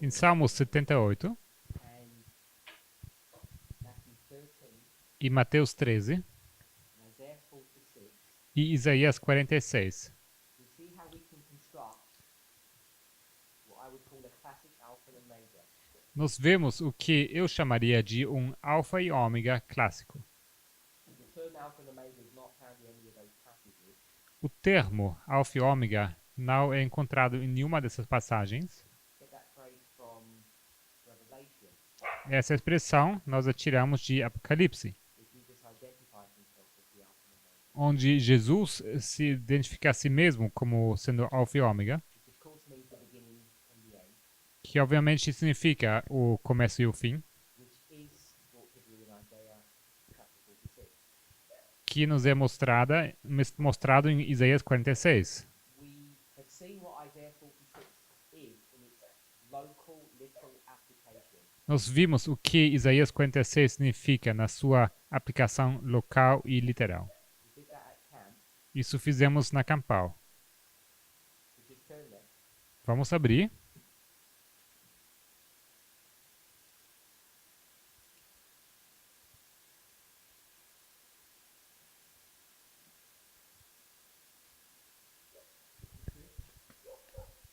em Salmos 78 and Matthew 13 e Mateus 13 and Isaiah 46, e Isaías 46. we see how we can construct what I would call a classic alpha and omega. Nós vemos o que eu chamaria de um alfa e ômega clássico. The term alpha and omega is not found in any of those passages. O termo alfa e ômega não é encontrado em nenhuma dessas passagens. Get that phrase from Revelation, Essa expressão nós a tiramos de Apocalipse, where Jesus identifies himself as the alpha and omega, onde Jesus se identifica a si mesmo como sendo alfa e ômega, which of course means the beginning and the end, que obviamente significa o começo e o fim, which is brought to view in Isaiah chapter 46. que nos é mostrado em Isaías 46. We have seen what Isaiah 46 is in its local, literal application. Nós vimos o que Isaías 46 significa na sua aplicação local e literal. We did that at camp. Isso fizemos na Campal. We just turn there. Vamos abrir.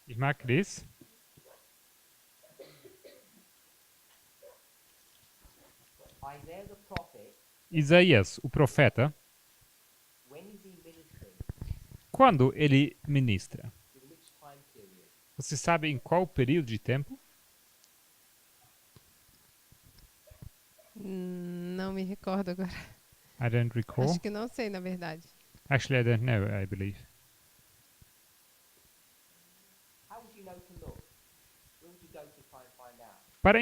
Irmã Cris, Isaiah the prophet, Isaías, o profeta, when is he ministering? quando ele ministra? In which time period? Você sabe em qual período de tempo? Não me recordo agora. I don't recall. Acho que não sei, na verdade. Actually, I don't know, I believe. How would you know to look? Where would you go to try and find out? Para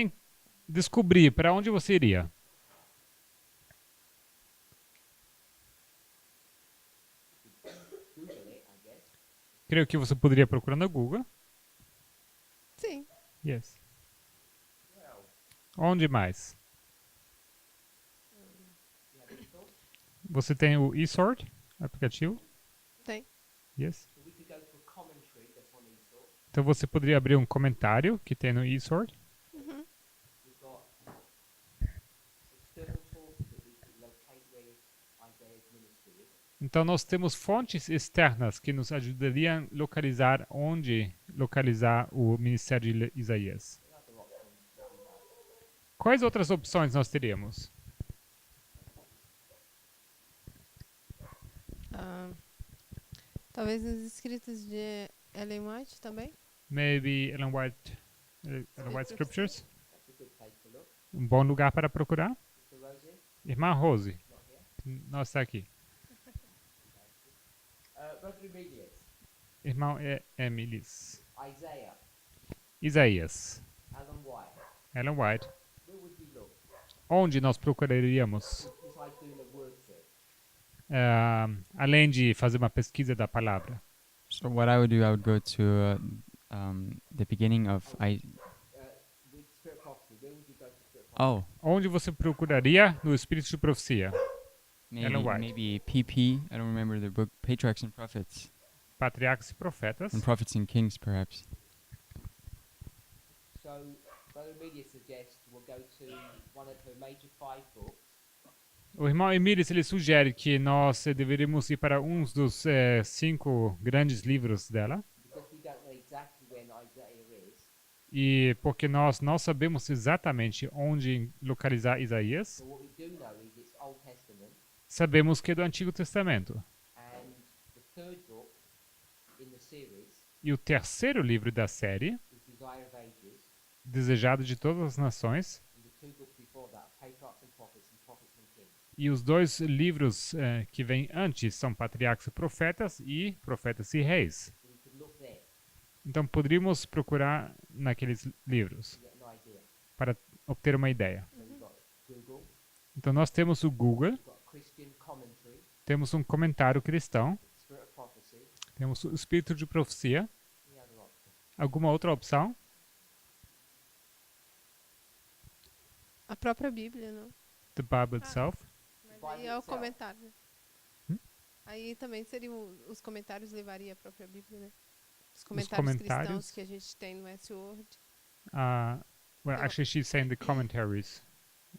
descobrir para onde você iria. Google it, I guess. Creio que você poderia procurar no Google. Sim. Yes. Well, Onde mais? you have any thoughts? Você tem o eSword, aplicativo? Tem. Yes. So we could go to a commentary that's on eSword. Então você poderia abrir um comentário que tem no eSword. Uhum. We've got external sources that we could locate where Isaiah's ministry is. Então nós temos fontes externas que nos ajudariam a localizar onde localizar o ministério de Isaías. What other options do we have? Quais outras opções nós teríamos? Talvez nos escritos de Ellen White também. Maybe Ellen White Scriptures? That's a good place to look. Um bom lugar para procurar. Mr. Rosie, Irmã Rose, not here. nós está aqui. Brother Emilius, Irmão Emilis. Isaiah, Isaías. Alan White. Ellen White. Where would we look? Onde nós procuraríamos? Besides doing a word search. Além de fazer uma pesquisa da palavra. So what I would do, I would go to the beginning of With Spirit Prophecy, where would you go for Spirit Prophecy? oh Onde você procuraria no Espírito de Profecia? maybe White. maybe PP. I don't remember the book. Patriarchs and Prophets Patriarcas e Profetas. and Prophets and Kings, perhaps. So, Brother Emilius suggests we'll go to one of her major 5 books. O irmão Emilis ele sugere que nós deveríamos ir para um dos 5 grandes livros dela. Because we don't know exactly when Isaiah is. E porque nós não sabemos exatamente onde localizar Isaías, But what we do know is it's Old Testament. sabemos que é do Antigo Testamento. And the third book in the series E o terceiro livro da série, is Desire of Ages. Desejado de Todas as Nações, And the 2 books before that, Patriarchs and Prophets and Kings. e os 2 livros que vêm antes são Patriarcas e Profetas e Profetas e Reis. So we could look there Então poderíamos procurar naqueles livros to get an idea. para obter uma ideia. So we've got Google, Então nós temos o Google, we've got Christian commentary, temos um comentário cristão, Spirit of Prophecy. temos o Espírito de Profecia. Any other option? Alguma outra opção? A própria Bíblia, não? The Bible itself. Mas Bible aí é o itself. comentário. Né? Hum? Aí também seriam os comentários levaria a própria Bíblia, né? Os comentários comentários? cristãos que a gente tem no S-Word. Well, Oh. actually, she's saying the commentaries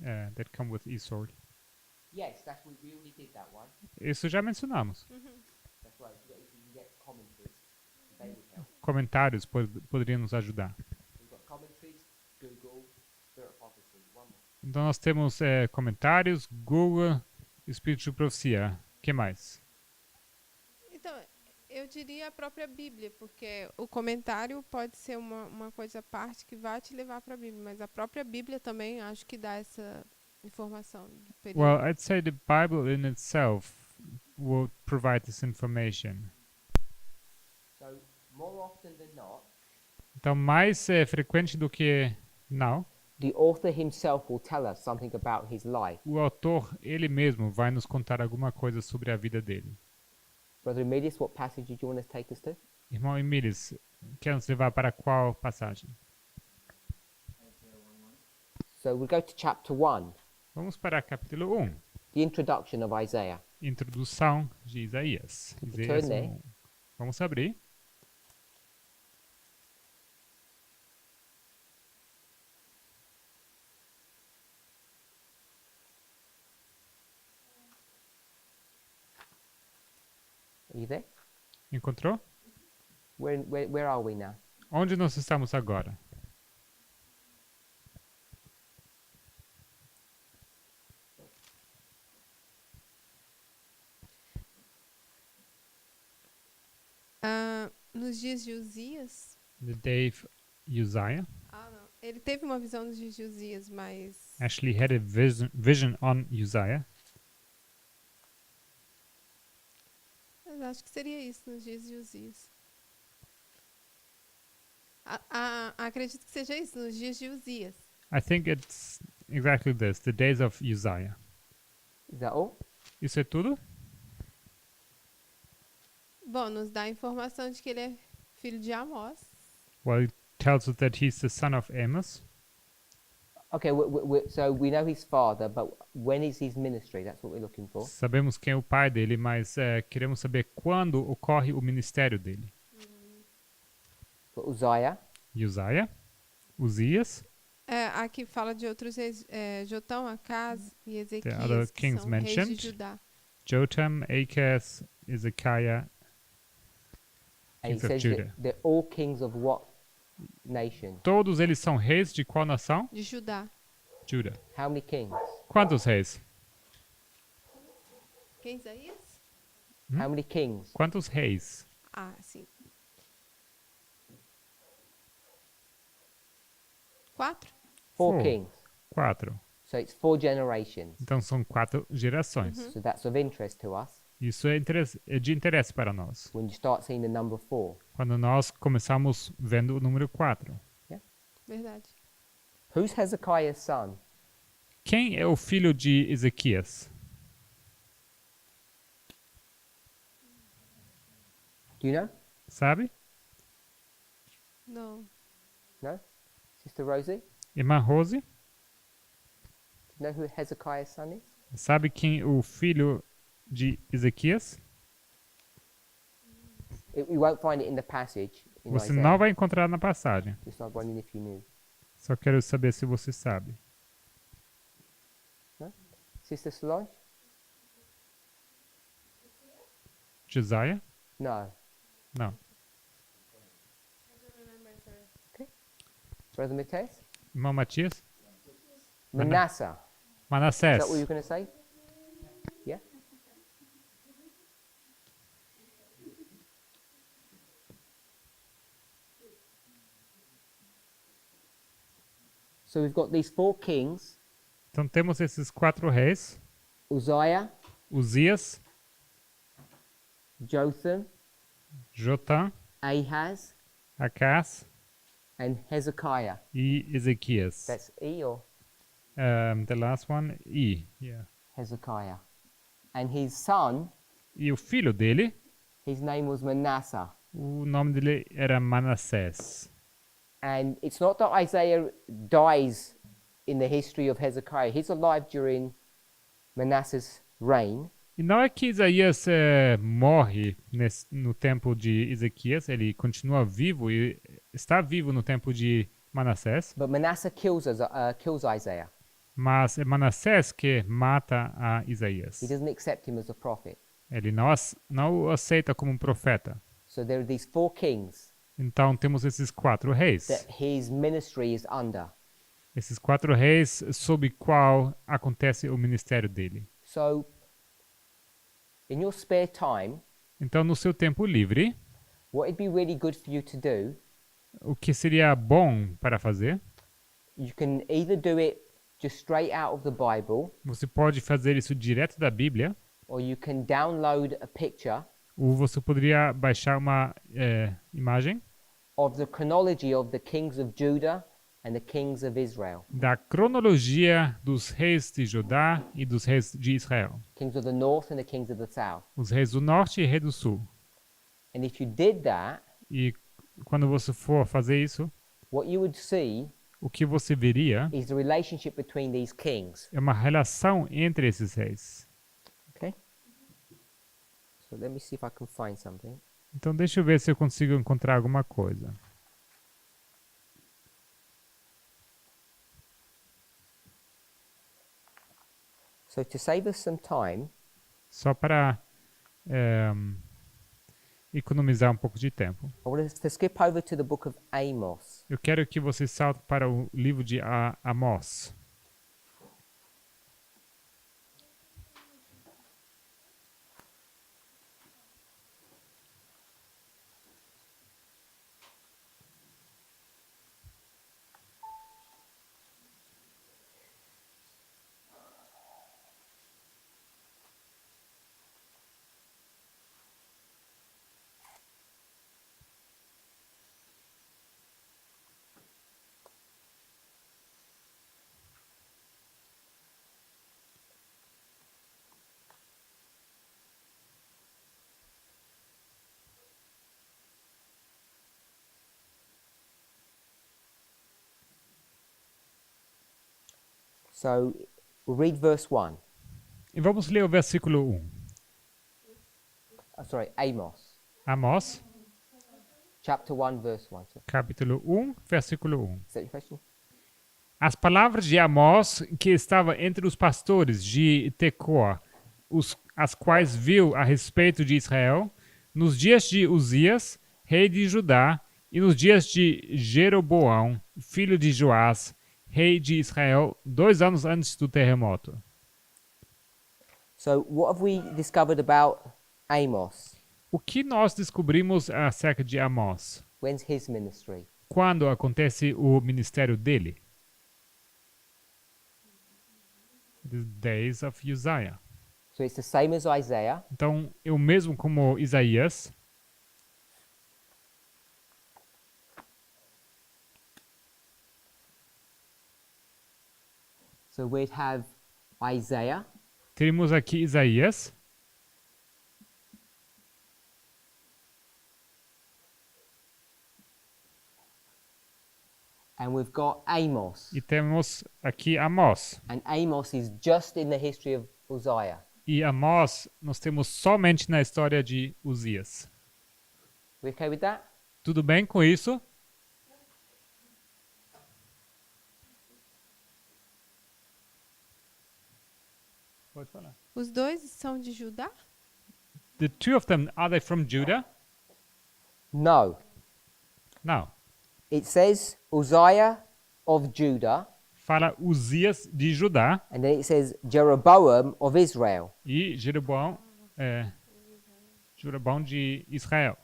that come with eSword. Yes, that's we already did that one. Isso já mencionamos. That's right. If you can get commentaries, they would help. Comentários poderiam nos ajudar. We've got commentaries, Google, Spirit of Prophecy. One more. Então nós temos comentários, Google, Espírito de Profecia. O que mais? Então, eu diria a própria Bíblia, porque o comentário pode ser uma coisa à parte que vai te levar para a Bíblia, mas a própria Bíblia também acho que dá essa informação do período. Well, I'd say the Bible in itself will provide this information. So more often than not, Então, mais frequente do que não, the author himself will tell us something about his life. o autor, ele mesmo, vai nos contar alguma coisa sobre a vida dele. Brother Emilius, what passage did you want to take us to? Irmão Emílios, quer nos levar para qual passagem? So we'll go to chapter 1, Vamos para capítulo 1, the introduction of Isaiah. introdução de Isaías. Isaías Turn there. 1. Vamos abrir. Are you there? Encontrou? Where are we now? Onde nós estamos agora? Nos dias de Uzias, The day of Uzziah. não. Ele teve uma visão nos dias de Uzias, mas Actually had a vision on Uzziah. acho que seria isso, nos dias de Uzias. Acredito que seja isso, nos dias de Uzias. I think it's exactly this, the days of Uzziah. Is that all? Isso é tudo? Bom, nos dá a informação de que ele é filho de Amós. Well, it tells us that he's the son of Amos. Okay, so we know his father, but when is his ministry? That's what we're looking for. Sabemos quem é o pai dele, mas queremos saber quando ocorre o ministério dele. For Uzziah, Uzziah, Uzias, Aqui fala de outros reis, Jotão, Acaz e Ezequias, other que kings são reis mentioned. de Judá. Jotham, Achaz, Ezekiah, and he Kings of says Judah. that they're all kings of what nation? Todos eles são reis de qual nação? De Judá. Judah. How many kings? Quantos reis? Quem é Isaías? How many kings? Quantos reis? Sim. 4? Four Four. kings. 4. So it's 4 generations. Então são 4 gerações. So that's of interest to us Isso é de interesse para nós. when you start seeing the number 4. Quando nós começamos vendo o número 4. Verdade. Who's Hezekiah's son? Quem é o filho de Ezequias? Do you know? Sabe? Não. No? Sister Rosie? Irmã Rose? Do you know who Hezekiah's son is? Sabe quem o filho de Ezequias? You won't find it in the passage in Você Isaiah. não vai encontrar na passagem. Just like wondering if you knew. Só quero saber se você sabe. Sister Solange? Josiah? No. Não. Brother Matthias? Irmão Matias? Manasseh. Is Manassés. that what you're going to say? Yeah? So we've got these 4 kings, Então temos esses 4 reis. Uzziah, Uzias, Jotham, Jotam, Ahaz, Acaz and Hezekiah. e Ezequias. That's E or The last one, I. Yeah. Hezekiah. And his son, E o filho dele, his name was Manasseh. o nome dele era Manassés. And it's not that Isaiah dies in the history of Hezekiah. He's alive during Manasseh's reign. E não é que Isaías morre no tempo de Ezequias, ele continua vivo e está vivo no tempo de Manassés, but Manasseh kills Isaiah. mas é Manassés que mata a Isaías. He doesn't accept him as a prophet. Ele não o aceita como um profeta. So there are these 4 kings Então temos esses 4 reis. that his ministry is under. Esses 4 reis sob qual acontece o ministério dele. So in your spare time, Então no seu tempo livre, what it'd be really good for you to do, o que seria bom para fazer? you can either do it just straight out of the Bible, Você pode fazer isso direto da Bíblia, or you can download a picture ou você poderia baixar uma imagem of the chronology of the kings of Judah and the kings of Israel, da cronologia dos reis de Judá e dos reis de Israel. kings of the north and the kings of the south. Os reis do norte e reis do sul. And if you did that, E quando você for fazer isso, what you would see o que você veria is the relationship between these kings. é uma relação entre esses reis. Okay? So let me see if I can find something. Então deixa eu ver se eu consigo encontrar alguma coisa. So to save us some time, Só para economizar um pouco de tempo. I want us to skip over to the book of Amos. Eu quero que você salte para o livro de Amós. So we'll read verse 1. E vamos ler o versículo 1. Amos. Amós, Chapter 1, verse 1. So, capítulo 1, versículo 1. is that your question? As palavras de Amós, que estava entre os pastores de Tecoa, as quais viu a respeito de Israel, nos dias de Uzias, rei de Judá, e nos dias de Jeroboão, filho de Joás, rei de Israel, 2 anos antes do terremoto. So what have we discovered about Amos? O que nós descobrimos acerca de Amós? When's his ministry? Quando acontece o ministério dele? The days of Uzziah. So it's the same as Isaiah. Então, eu mesmo como Isaías, So we'd have Isaiah, temos aqui Isaías, and we've got Amos. e temos aqui Amós. And Amos is just in the history of Uzziah. E Amós nós temos somente na história de Uzias. We okay with that? Tudo bem com isso? Pode falar. Os dois são de Judá? The two of them, are they from Judah? No. Não. It says Uzziah of Judah, Fala Uzias de Judá and then it says Jeroboam of Israel. e Jeroboão de Israel.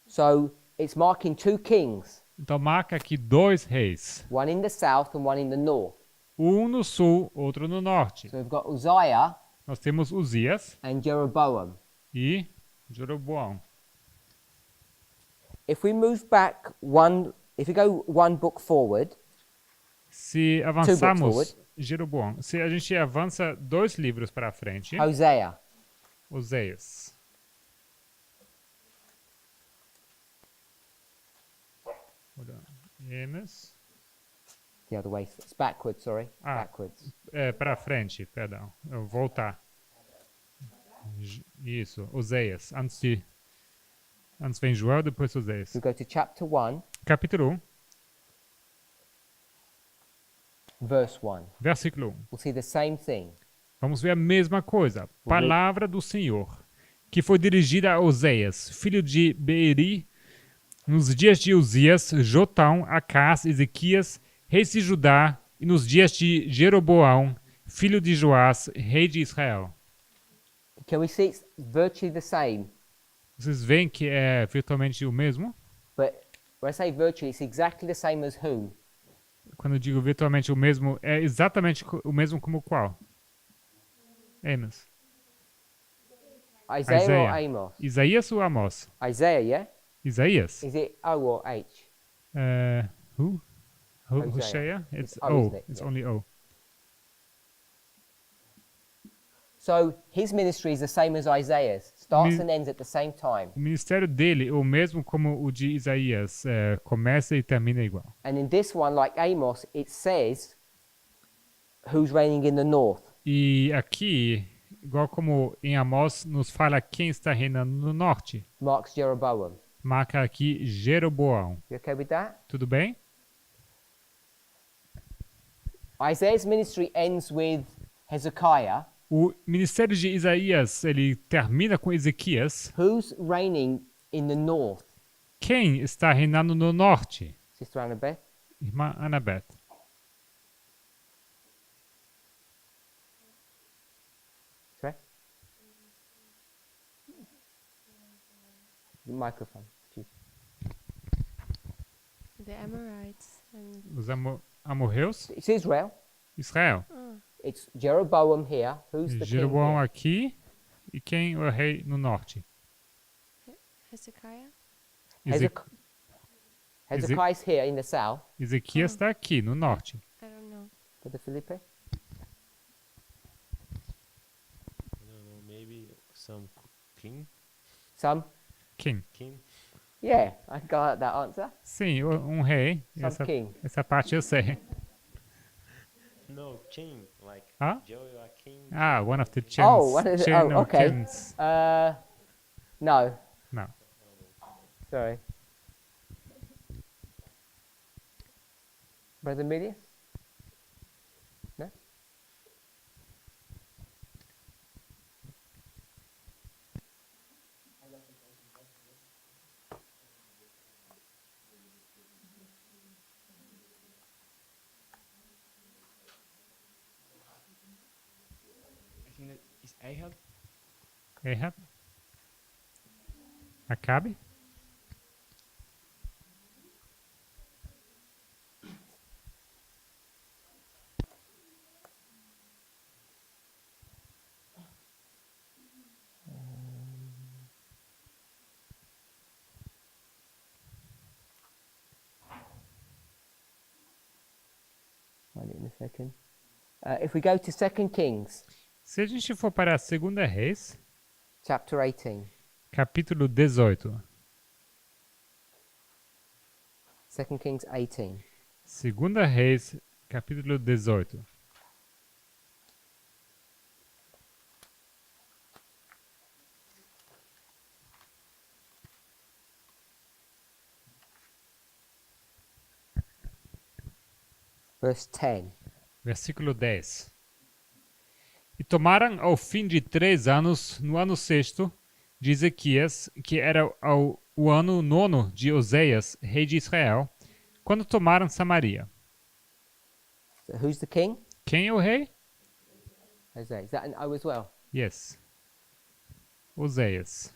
So it's marking 2 kings, Então marca aqui 2 reis. one in the south and one in the north. Um no sul, outro no norte. So we've got Uzziah Nós temos Uzias and Jeroboam. e Jeroboão. If we go one book forward, Se forward. avançarmos, Jeroboão. Se a gente avança 2 livros para frente, Hosea. Oséias. Hold on. Amos. The other way. It's backwards, sorry. Ah. Backwards. Para frente, perdão. Eu vou voltar. Isso, Oséias. Antes vem Joel, depois Oséias. We go to chapter 1, Capítulo 1, verse 1. Versículo 1. We'll see the same thing. Vamos ver a mesma coisa. Palavra do Senhor, que foi dirigida a Oséias, filho de Beeri, nos dias de Uzias, Jotão, Acás, Ezequias, reis de Judá, e nos dias de Jeroboão, filho de Joás, rei de Israel. Can we see it's virtually the same? Vocês veem que é virtualmente o mesmo? But when I say virtually, it's exactly the same as whom? Quando eu digo virtualmente o mesmo, é exatamente o mesmo como qual? Amos. Isaiah or Amos? Isaías ou Amós? Isaiah, yeah? Isaías. Is it O or H? Who? Hosea. Hosea? It's It's O, O. isn't it? It's Yeah. only O. So his ministry is the same as Isaiah's. Starts Mi- and ends at the same time. O ministério dele é o mesmo como o de Isaías. Começa e termina igual. And in this one, like Amos, it says who's reigning in the north. E aqui, igual como em Amós, nos fala quem está reinando no norte. Mark's Jeroboam. Marca aqui Jeroboão. You okay with that? Tudo bem? Isaiah's ministry ends with Hezekiah, O ministério de Isaías, ele termina com Ezequias. who's reigning in the north. Quem está reinando no norte? Sister Annabeth? Irmã Annabeth. Sorry? The microphone. Excuse. The Amorites. And, Os amorreus? It's Israel. Israel. It's Jeroboam here. Who's the king Jeroboão here? aqui. E quem é o rei no norte? Hezekiah? Hezekiah's here in the south. Ezequias está aqui no norte. I don't know. Brother Felipe? I don't know, maybe some king? Some? King. King? Yeah, I got that answer. Sim, rei. Some king. Essa parte eu sei. No, king, like Huh? Joachim. One of the chins. Oh, what is it? Chain Oh, of okay. kings. No. No. Sorry. Brother Milius? No? I think that is Ahab. Ahab. Acabe. Find it in a second. If we go to 2 Kings, Se a gente for para a Segunda Reis, chapter 18. capítulo 18. 2 Kings 18. Segunda Reis, capítulo 18. Verse 10. Versículo 10. E tomaram ao fim de 3 anos, no ano sexto, de Ezequias, que era o ano 9 de Oséias, rei de Israel, quando tomaram Samaria. So who's the king? Quem é o rei? Hosea. Is that an O as well? Yes. Oséias.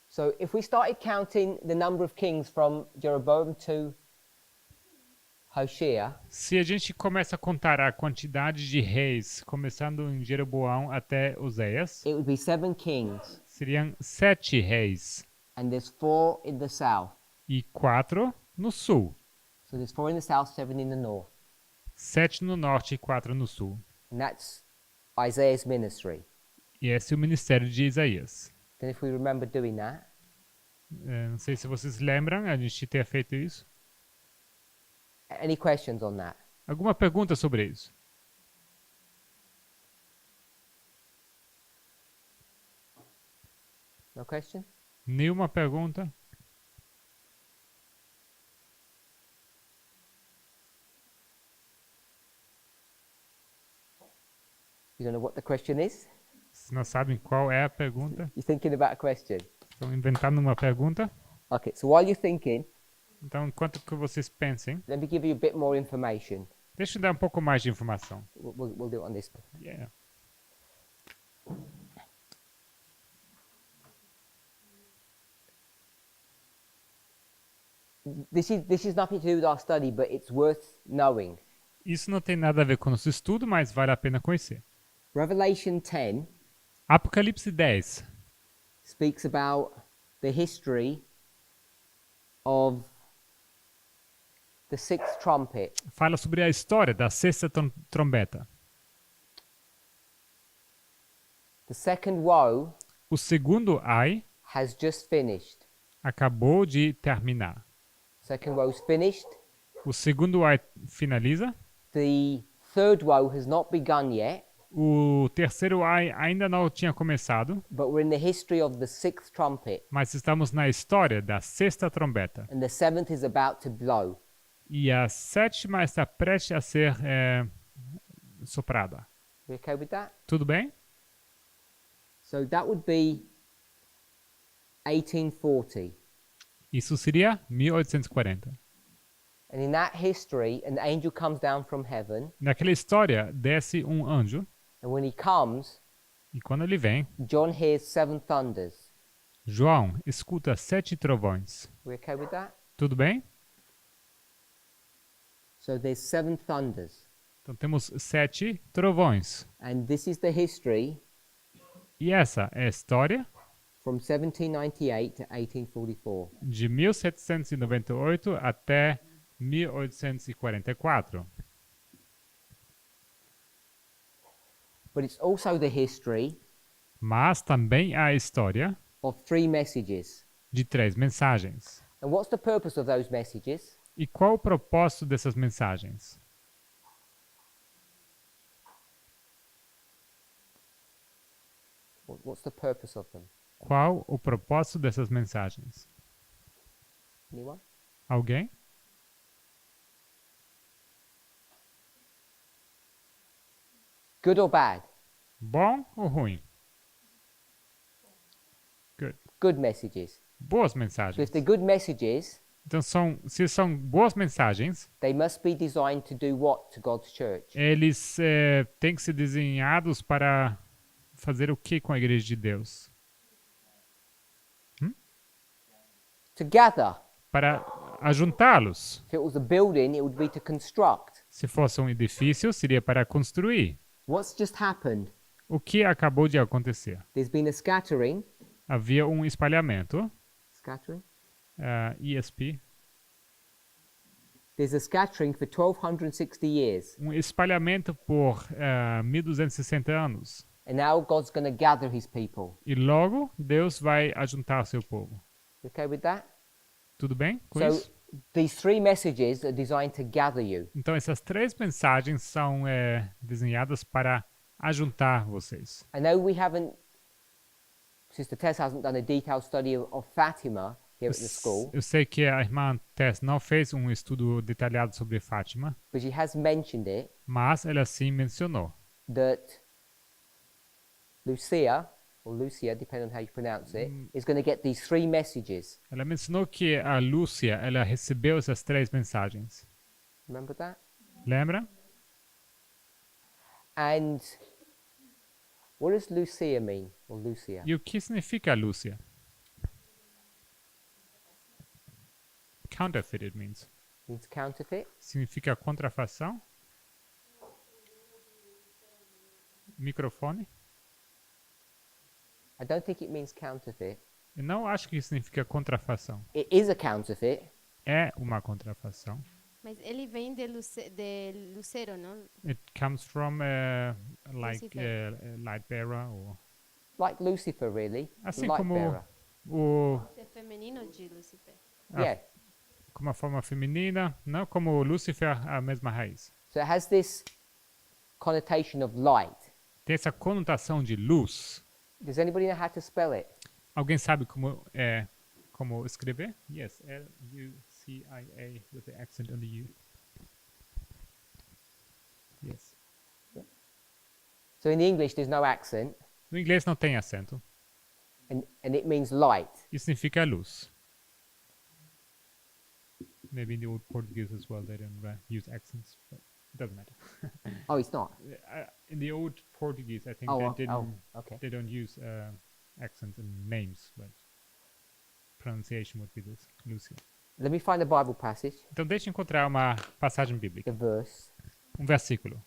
So if we started counting the number of kings from Jeroboam to Hoshea, Se a gente começa a contar a quantidade de reis, começando em Jeroboão até Oséias, it would be 7 kings, seriam 7 reis and there's 4 in the south. e 4 no sul. So there's 4 in the south, 7 in the north. 7 no norte e 4 no sul. And that's Isaiah's ministry. E esse é o ministério de Isaías. Then if we remember doing that, Não sei se vocês lembram a gente ter feito isso. any questions on that? Alguma pergunta sobre isso? No question? Nenhuma pergunta? You don't know what the question is? Vocês não sabem qual é a pergunta? You're thinking about a question. Estão inventando uma pergunta? Okay, so while you're thinking, Então, enquanto que vocês pensem, let me give you a bit more information. deixa eu dar um pouco mais de informação. We'll do it on this. Yeah. This is nothing to do with our study, but it's worth knowing. Isso não tem nada a ver com o nosso estudo, mas vale a pena conhecer. Revelation 10 Apocalipse 10 speaks about the history of the sixth trumpet. fala sobre a história da sexta trombeta. The second woe O segundo ai has just finished. acabou de terminar. Second woe's finished. O segundo ai finaliza. The third woe has not begun yet, O terceiro ai ainda não tinha começado, but we're in the history of the sixth trumpet, mas estamos na história da sexta trombeta. and the seventh is about to blow. E a sétima está prestes a ser soprada. We okay with that? Tudo bem? So that would be 1840. Isso seria 1840. And in that history, an angel comes down from heaven, Naquela história, desce um anjo, and when he comes, e quando ele vem, John hears seven thunders. João escuta 7 trovões. We okay with that? Tudo bem? So there's seven thunders. Então temos 7 trovões. And this is the history E essa é a história from 1798 to 1844. de 1798 até 1844. But it's also the history Mas também há a história of three messages. de 3 mensagens. And what's the purpose of those messages? E qual o propósito dessas mensagens? What's the purpose of them? Qual o propósito dessas mensagens? Anyone? Alguém? Good or bad? Bom ou ruim? Good. Good messages. Boas So mensagens. if they're good messages, Então, se são boas mensagens, they must be designed to do what to God's church? eles têm que ser desenhados para fazer o que com a igreja de Deus? To gather. Para ajuntá-los. If it was a building, it would be to construct. Se fosse um edifício, seria para construir. What's just happened? O que acabou de acontecer? There's been a scattering. Havia um espalhamento, Scattering? ESP, There's a scattering for 1260 years. um espalhamento por 1260 anos. And now God's going to gather his people. E logo Deus vai ajuntar seu povo. You okay with that? Tudo bem com So isso? these three messages are designed to gather you. Então essas 3 mensagens são desenhadas para ajuntar vocês. I know we haven't, Sister Tess hasn't done a detailed study of Fatima here at the school, Eu sei que a irmã Tess não fez um estudo detalhado sobre Fátima, but she has mentioned it, mas ela sim mencionou that Lucia, or Lucia, depending on how you pronounce it, is going to get these three messages. Ela mencionou que a Lúcia, ela recebeu essas 3 mensagens. Remember that? Lembra? And what does Lucia mean, or Lucia? E o que significa Lúcia? Counterfeit it means. Means counterfeit. Significa contrafação. Microfone. I don't think it means counterfeit. Eu não acho que significa contrafação. It is a counterfeit. É uma contrafação. Mas ele vem de Lucero, não? It comes from like Lucifer. light bearer or Like Lucifer, really. assim Light como bearer. o É feminino de Lucifer. Yeah. como a forma feminina, não como Lúcifer, a mesma raiz. So it has this connotation of light. Tem essa conotação de luz. Does anybody know how to spell it? Alguém sabe como escrever? Yes, L-U-C-I-A with the accent on the U. Yes. So in the English, there's no accent, No inglês não tem acento. and it means light. Isso significa luz. Maybe in the old Portuguese as well, they don't use accents, but it doesn't matter. Oh, it's not. In the old Portuguese, I think Okay. they don't use accents and names, but pronunciation would be this, Lucia. Let me find the Bible passage, Então deixa eu encontrar uma passagem bíblica, the verse. versículo.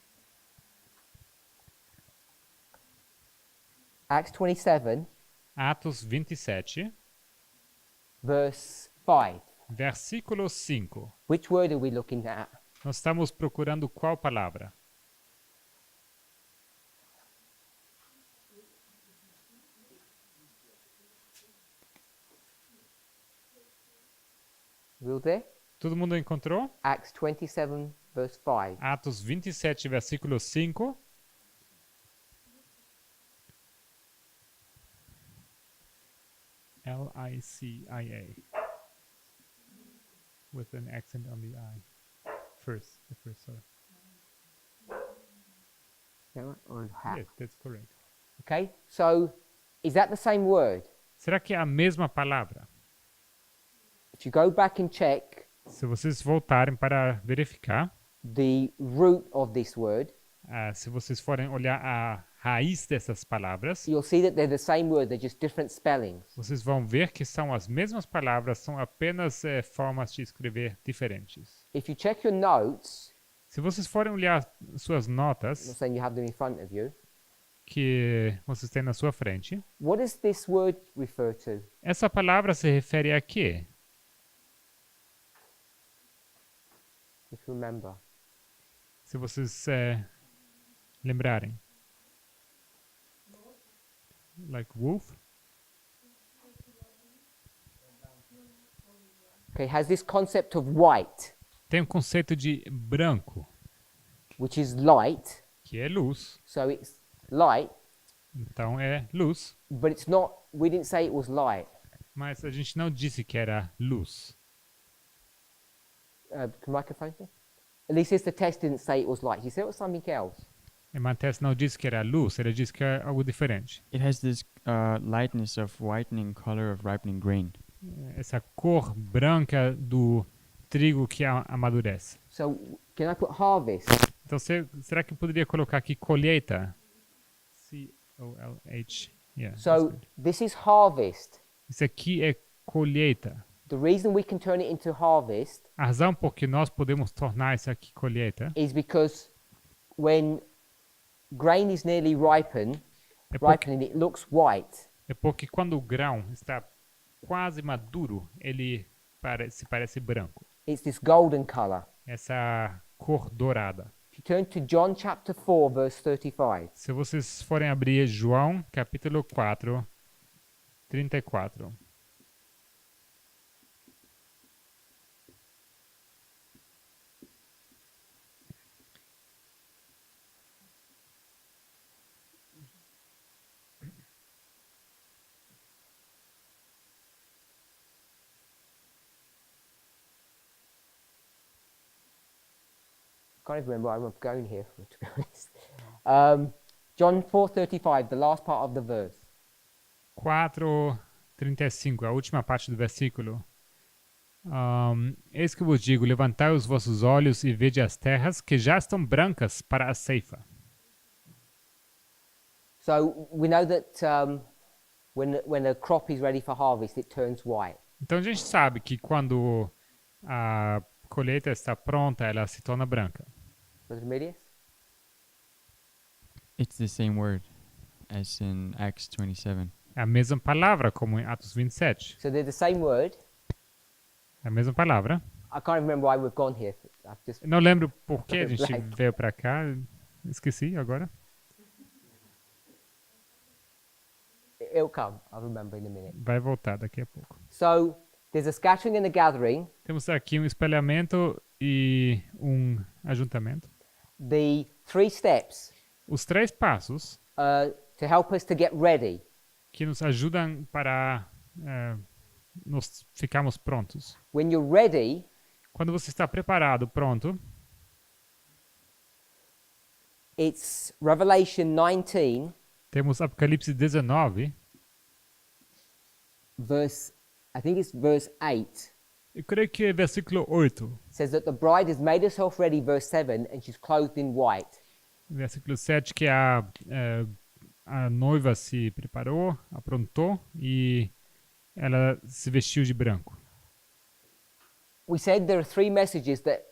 Acts 27, Atos 27, verse 5. versículo 5. Which word are we looking at? Nós estamos procurando qual palavra? Will there? Todo mundo encontrou? Acts 27, verse 5. Atos 27, versículo 5. Licia. With an accent on the I. The first, sorry. Is that right? Or ha? Yes, that's correct. Okay, so is that the same word? Será que é a mesma palavra? If you go back and check Se vocês voltarem para verificar, the root of this word, se vocês forem olhar a raiz dessas palavras, you'll see that they're the same word, they're just different spellings. vocês vão ver que são as mesmas palavras, são apenas formas de escrever diferentes. If you check your notes, Se vocês forem olhar suas I'm not notas saying you have them in front of you, que vocês têm na sua frente, what does this word refer to? essa palavra se refere a quê? Just remember. Se vocês lembrarem. Like wolf? Okay, has this concept of white, Tem um conceito de branco, which is light, que é luz. so it's light, Então é luz. but it's not, we didn't say it was light. Mas a gente não disse que era luz. Microphone thing? At least the test didn't say it was light. He said it was something else. Matheus não disse que era luz, ele disse que é algo diferente. It has this lightness of whitening color of ripening grain. Essa cor branca do trigo que amadurece. So can I put harvest? Então, será que eu poderia colocar aqui colheita? C-O-L-H. Yeah, that's So good. this is harvest. Isso aqui é colheita. The reason we can turn it into harvest A razão por que nós podemos tornar isso aqui colheita is because when grain is nearly ripening, it looks white. é porque quando o grão está quase maduro, ele parece branco. It's this golden color. Essa cor dourada. If you turn to John chapter 4, verse 35. Se vocês forem abrir João, capítulo 4, 34. Can't even remember where I'm going here, to be honest. John 4:35, the last part of the verse. 4:35, a última parte do versículo. Eis que vos digo, levantai os vossos olhos e vede as terras que já estão brancas para a ceifa. So we know that when a crop is ready for harvest, it turns white. Então a gente sabe que quando a colheita está pronta, ela se torna branca. Brother Emilius? It's the same word as in Acts 27. É a mesma palavra como em Atos 27. So they're the same word. É a mesma palavra. I can't remember why we've gone here. I've just Não lembro por que a gente Blank. veio para cá. Esqueci agora. it'll come. I'll remember in a minute. Vai voltar daqui a pouco. So there's a scattering and a gathering. Temos aqui um espelhamento e um ajuntamento. The 3 steps Os 3 passos to help us to get ready. que nos ajudam para nos ficarmos prontos. When you're ready, Quando você está preparado, pronto, It's Revelation 19, Temos Apocalipse 19. I think it's verse 8. Eu creio que é versículo 8. It says that the bride has made herself ready, verse 7, and she's clothed in white. Versículo 7, que a noiva se preparou, aprontou e ela se vestiu de branco. We said there are three messages that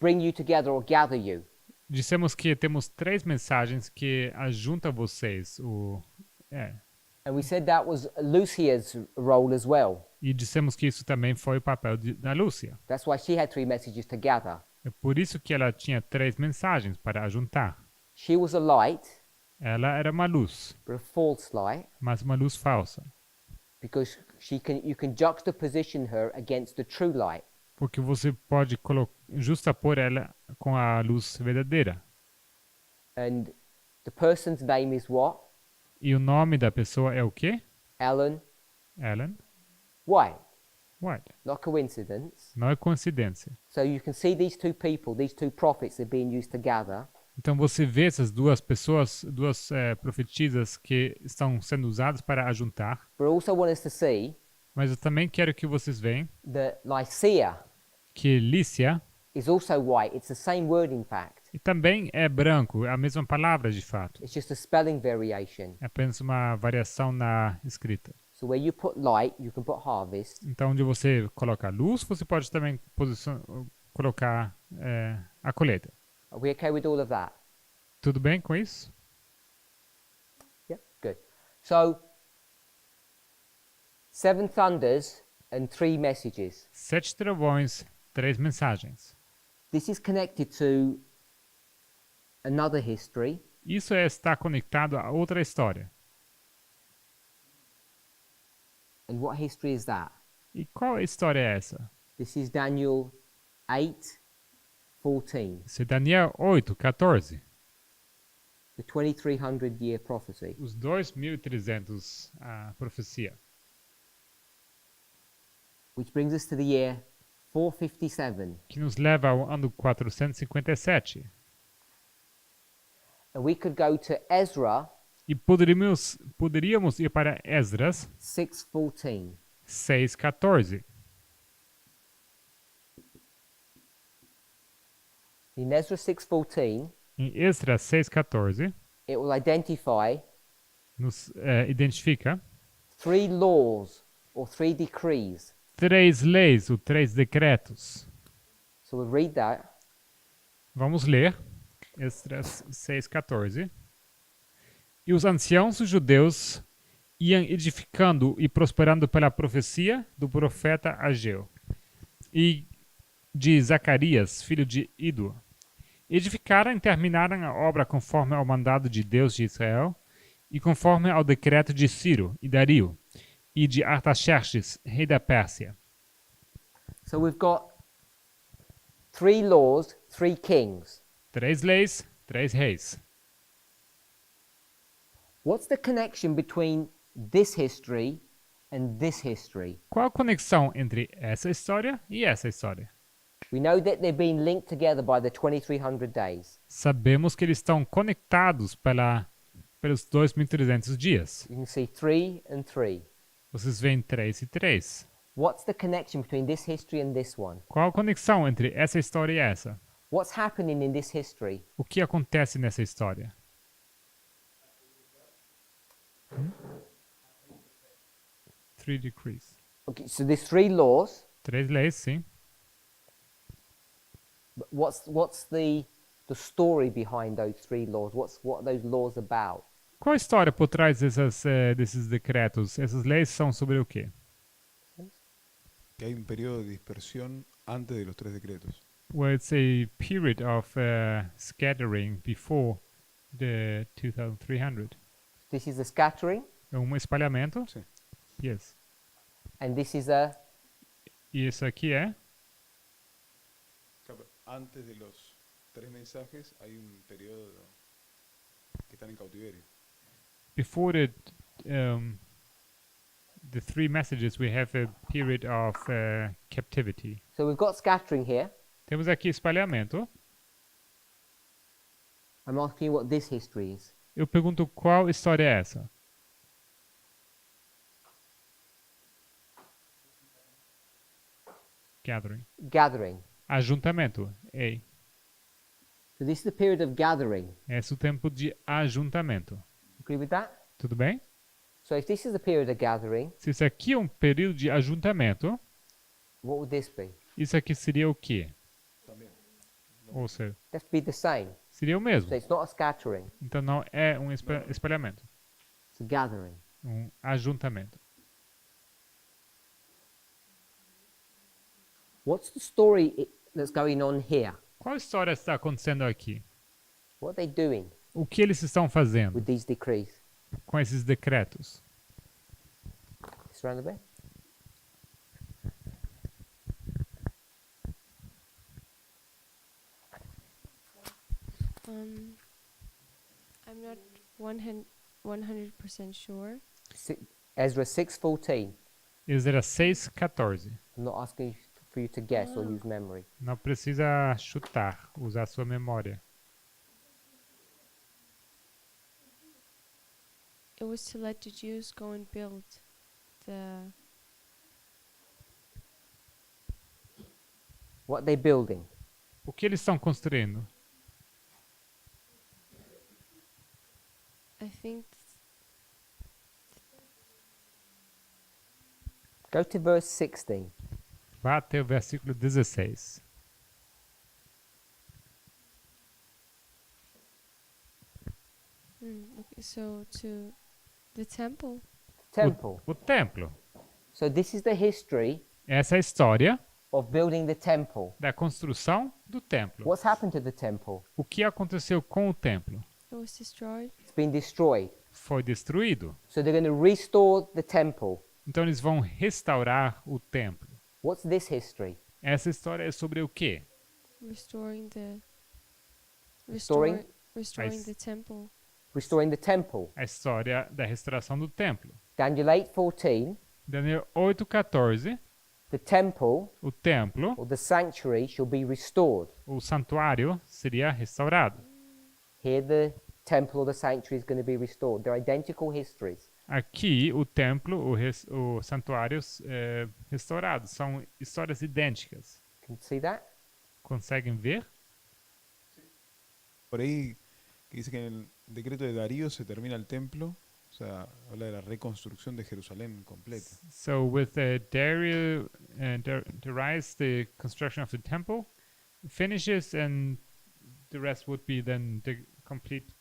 bring you together or gather you. Dissemos que temos 3 mensagens que ajuntam vocês. And we said that was Lucia's role as well. E dissemos que isso também foi o papel da Lúcia. That's why she had 3 messages to gather. É por isso que ela tinha 3 mensagens para ajuntar. She was a light, Ela era uma luz, but a false light, mas uma luz falsa. because you can juxtaposition her against the true light. Porque você pode justapor ela com a luz verdadeira. And the person's name is what? E o nome da pessoa é o quê? Ellen Ellen White. White. Not coincidence. Não é coincidência. So you can see these two people, these two prophets, are being used to gather. Então você vê essas duas pessoas, duas profetisas que estão sendo usadas para ajuntar. But I also want us to see Mas eu também quero que vocês vejam that Lycia que Lícia is also white. It's the same word, in fact. e também é branco, é a mesma palavra de fato. It's just a spelling variation. É apenas uma variação na escrita. So where you put light, you can put harvest. Então, onde você coloca luz, você pode também colocar a colheita. Are we okay with all of that? Tudo bem com isso? Yeah, good. So 7 thunders and 3 messages. 7 trovões, 3 mensagens. This is connected to another history. Isso está conectado a outra história. And what history is that? E qual história é essa? This is Daniel 8:14, Isso é Daniel 8:14. the 2300-year prophecy. Os 2300, a profecia. Which brings us to the year 457. Que nos leva ao ano 457. And we could go to Ezra E poderíamos ir para Esdras 6:14. 6:14. In Ezra 6:14, Em Esdras 6:14, it will identify nos identifica 3 laws or 3 decrees. 3 leis ou 3 decretos. So we'll read that. Vamos ler Esdras 6:14. E os anciãos dos judeus iam edificando e prosperando pela profecia do profeta Ageu e de Zacarias, filho de Ido. Edificaram e terminaram a obra conforme ao mandado de Deus de Israel e conforme ao decreto de Ciro e Dario e de Artaxerxes, rei da Pérsia. So we've got 3 laws, 3 kings. 3 leis, 3 reis. What's the connection between this history and this history? Qual a conexão entre essa história e essa história? We know that they're being linked together by the 2300 days. Sabemos que eles estão conectados pelos 2300 dias. You can see 3 and 3. Vocês veem 3 e 3. What's the connection between this history and this one? Qual a conexão entre essa história e essa? What's happening in this history? O que acontece nessa história? 3 decrees. Okay, so there's 3 laws. 3 leis, sim. But what's the story behind those 3 laws? What are those laws about? Qual a história por trás desses decretos? Essas leis são sobre o quê? Que hay un periodo de dispersión antes de los 3 decretos. Well, it's a period of scattering before the 2300. This is the scattering, É um espalhamento? Sí. Yes. and this is a E isso aqui é? Claro, antes de los 3 mensajes hay un periodo que están en cautiverio. Before the 3 messages, we have a period of captivity. so we've got scattering here, Temos aqui espalhamento. I'm asking you what this history is. Eu pergunto qual história é essa? Gathering. Gathering. Ajuntamento. Ei. So this is the period of gathering. Esse é o tempo de ajuntamento. Agree with that? Tudo bem? So if this is the period of gathering, Se isso aqui é um período de ajuntamento, what would this be? isso aqui seria o quê? Ou seja, That's be the same. seria o mesmo. So it's not a scattering, Então não é um espalhamento, it's a gathering. um ajuntamento. What's the story that's going on here? Qual história está acontecendo aqui? What are they doing O que eles estão fazendo with these decrees? com esses decretos? Surround the bed. I'm not 100% sure. Ezra 6:14. Ezra 6:14. I'm not asking for you to guess or use memory. Não precisa chutar, usar sua memória. It was to let the Jews go and build the What are they building? O que eles estão construindo? I think Go to verse 16. Vá até o versículo 16. okay, so to the temple. Temple. O templo. So this is the history Essa é a história of building the temple. da construção do templo. What's happened to the temple? O que aconteceu com o templo? It was destroyed. It's been destroyed. Foi destruído. So they're going to restore the temple. Então eles vão restaurar o templo. What's this history? Essa história é sobre o quê? Restoring the Restoring? restoring I the temple. Restoring the temple. A história da restauração do templo. Daniel 8:14. Daniel 8:14. The temple O templo, or the sanctuary shall be restored. o santuário, seria restaurado. Here the temple or the sanctuary is going to be restored. They're identical histories. Aqui, o templo, o santuário restaurado. São histórias idênticas. Can you see that? Conseguem ver? Por ahí que dice que en el decreto de Darío se termina el templo, o sea, habla de la reconstrucción de Jerusalén completa. So with Darius, the construction of the temple finishes, and the rest would be then the complete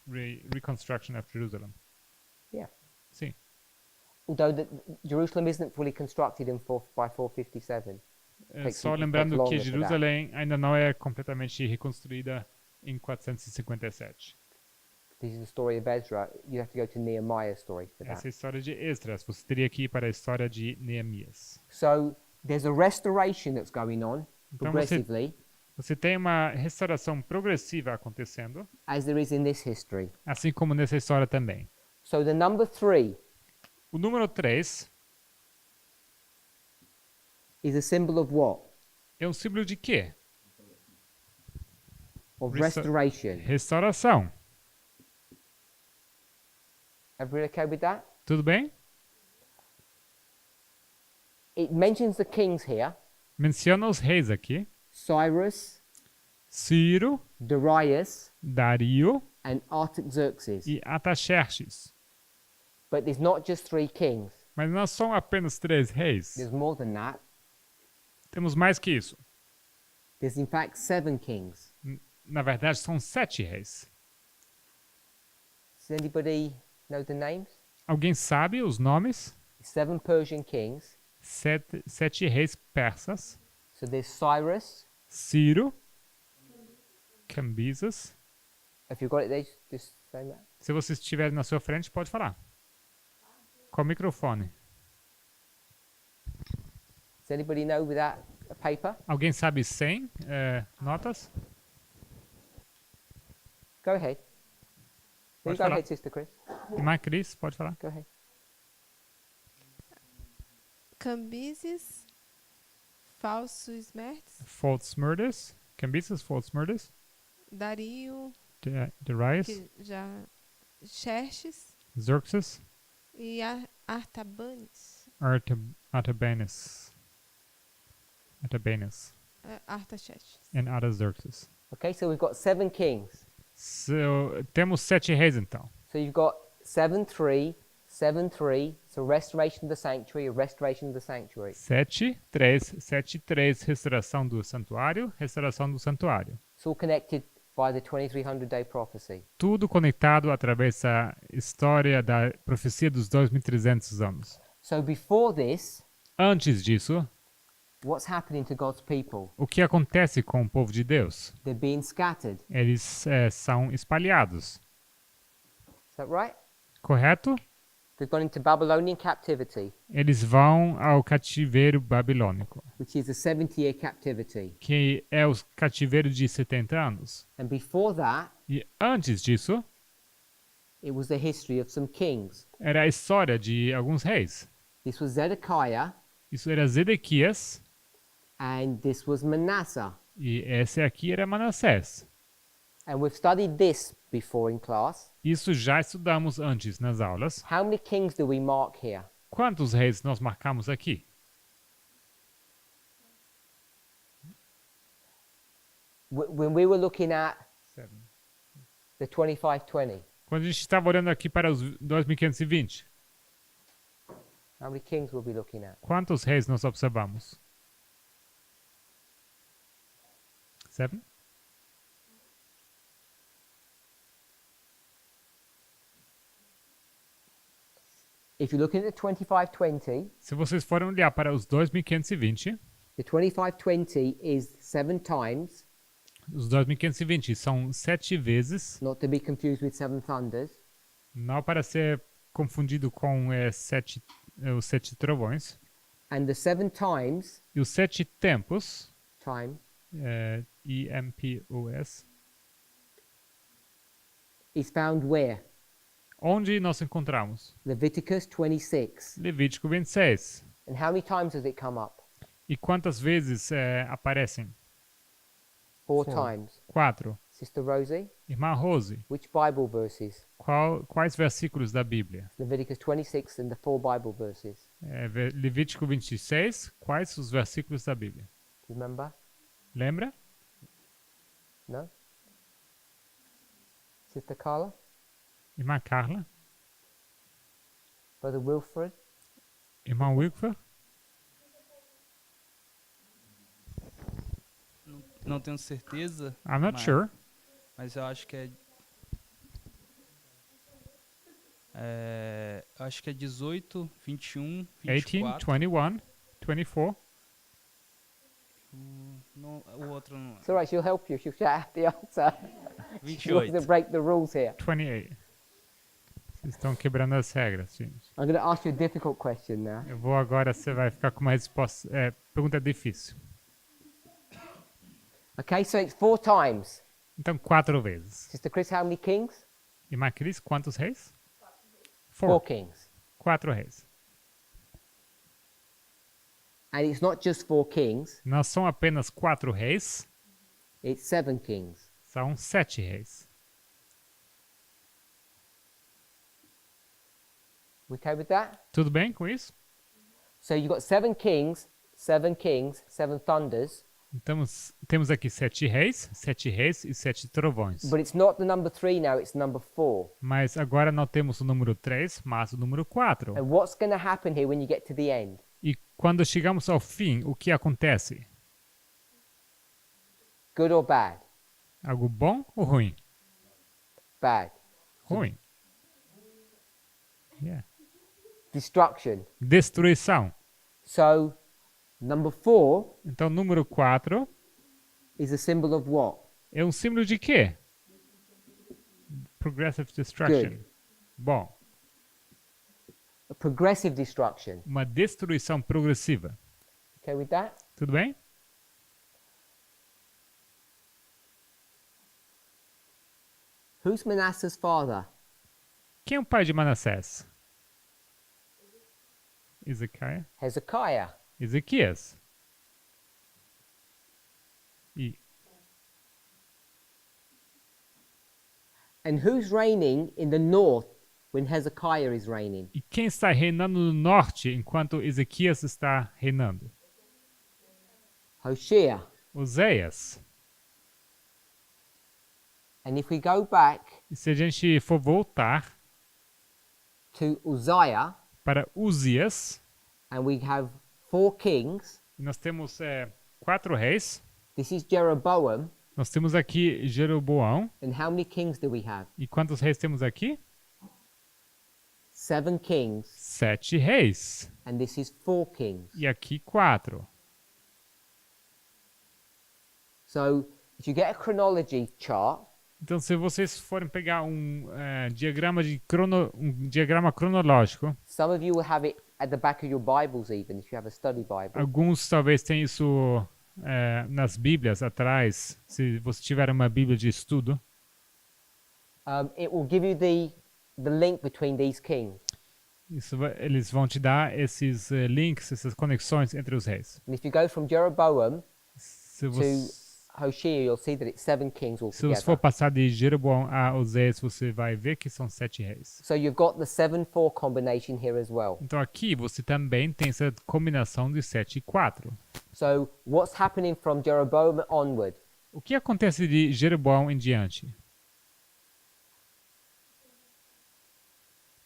reconstruction of Jerusalem. Yeah. Sim. Although Jerusalem isn't fully constructed by 457. Só takes lembrando que longer for that. Jerusalém ainda não é completamente reconstruída em 457. This is the story of Ezra. You have to go to Nehemiah's story for Essa é that. a história de Esdras. Você teria que ir para a história de Neemias. So there's a restoration that's going on Então progressively, você tem uma restauração progressiva acontecendo, as there is in this history. assim como nessa história também. So the number 3 O número 3 is a symbol of what? é um símbolo de quê? Of Resta- restoration. Restauração. Everybody okay with that? Tudo bem? It mentions the kings here: Menciona os reis aqui. Cyrus, Ciro, Darius, Dario and Artaxerxes. e Ataxerxes. But there's not just 3 kings. Mas não são apenas 3 reis. There's more than that. Temos mais que isso. There's in fact 7 kings. Na verdade, são 7 reis. Does anybody know the names? Alguém sabe os nomes? 7 Persian kings. 7 reis persas. So there's Cyrus. Ciro, Cambises. If you've got it there, just say that. Se você estiver na sua frente, pode falar. Com o microfone. Does anybody know without a paper? Alguém sabe 100 notas? Go ahead. You Pode go falar. ahead, Sister Chris. Mas Cris, pode falar. Go ahead. Cambises, falsos mertes, False murders. Cambises, false murders. Dario, Darius, que já Xerxes Xerxes, e Artabanes. Artabanus, Artaxerxes. and Artaxerxes. Okay, so we've got 7 kings. So, temos 7 reis então. So you've got 7, 3, 7, 3. So restoration of the sanctuary, a restoration of the sanctuary. 7, 3, 7, 3, restauração do santuário, restauração do santuário. It's all connected by the 2300-day prophecy. Tudo conectado através da história da profecia dos 2300 anos. So before this, Antes disso, what's happening to God's people? o que acontece com o povo de Deus? They're being scattered. Eles são espalhados, Is that right? correto? They've gone into Babylonian captivity, Eles vão ao cativeiro babilônico, which is a 70-year captivity. que é o cativeiro de 70 anos. And before that, E antes disso, it was the history of some kings. era a história de alguns reis. This was Zedekiah Isso era Zedequias and this was Manasseh. e esse aqui era Manassés. And we've studied this before in class. Isso já estudamos antes nas aulas. How many kings do we mark here? Quantos reis nós marcamos aqui? When we were looking at the 2520, Quando a gente estava olhando aqui para os 2520, how many kings were we looking at? quantos reis nós observamos? 7? If you're looking at the 2520, Se vocês forem olhar para os 2520, the 2520 is 7 times, os 2520 são 7 vezes, not to be confused with 7 thunders. não para ser confundido com os 7 trovões. And the 7 times, E os 7 tempos, time, EMPOS, is found where? onde nós encontramos? Leviticus 26. Levítico 26. And how many times does it come up? E quantas vezes aparecem? 4 times. 4. Sister Rosie, Irmã Rose, which Bible verses? quais versículos da Bíblia? Leviticus 26 and the 4 Bible verses. Levítico 26, quais os versículos da Bíblia? Do you remember? Lembra? No? Sister Carla? Irmã Carla? Brother Wilfred? Irmão Wilfer? Não tenho certeza. I'm not sure. Mas eu acho que acho que é 18, 21, 18, 24. 21, 24. O outro não. It's alright, she'll help you. She'll shout out the answer. She wants to 28. break the rules here. 28. Vocês estão quebrando as regras, gente. I'm going to ask you a difficult question now. Eu vou agora, você vai ficar com uma resposta. Pergunta difícil. Okay, so it's 4 times. Então, 4 vezes. Sister Chris, how many kings? Irmã Cris, quantos reis? 4 kings. 4 reis. And it's not just 4 kings, Não são apenas 4 reis, it's 7 kings. são 7 reis. We okay with that? Tudo bem com isso? So you've got 7 kings, 7 thunders, Então, temos aqui 7 reis e 7 trovões. but it's not the number 3 now, it's number 4. Mas agora não temos o número 3, mas o número 4. And what's going to happen here when you get to the end? E quando chegamos ao fim, o que acontece? Good or bad? Algo bom ou ruim? Bad. Ruim. Yeah. Destruction. Destruição. So number 4 Então, número 4 is a symbol of what? é um símbolo de quê? Progressive destruction. Good. Bom, A progressive destruction. uma destruição progressiva. Okay with that? Tudo bem? Who's Manasseh's father? Quem é o pai de Manassés? Ezequiel? Hezekiah. Ezequias. E And who's reigning in the north when Hezekiah is reigning? E quem está reinando no norte enquanto Ezequias está reinando? Hoshea. Oséias. And if we go back E se a gente for voltar to Uzziah, para Uzias, and we have 4 kings, nós temos 4 reis. this is Jeroboam, Nós temos aqui Jeroboão. and how many kings do we have? E quantos reis temos aqui? 7 kings, 7 reis. and this is 4 kings. E aqui 4. So if you get a chronology chart, Então, se vocês forem pegar um diagrama cronológico, some of you will have it at the back of your Bibles even, if you have a study Bible. alguns talvez tenham isso nas Bíblias atrás, se você tiver uma Bíblia de estudo. It will give you the link between these kings. Eles vão te dar esses links, essas conexões entre os reis. And if you go from Jeroboam Se você, to Hoshea, you'll see that it's 7 kings se você for altogether. passar de Jeroboão a Oséias, você vai ver que são 7 reis. So you've got the 7-4 combination here as well. Então aqui você também tem essa combinação de 7 e 4. So what's happening from Jeroboam onward? O que acontece de Jeroboão em diante?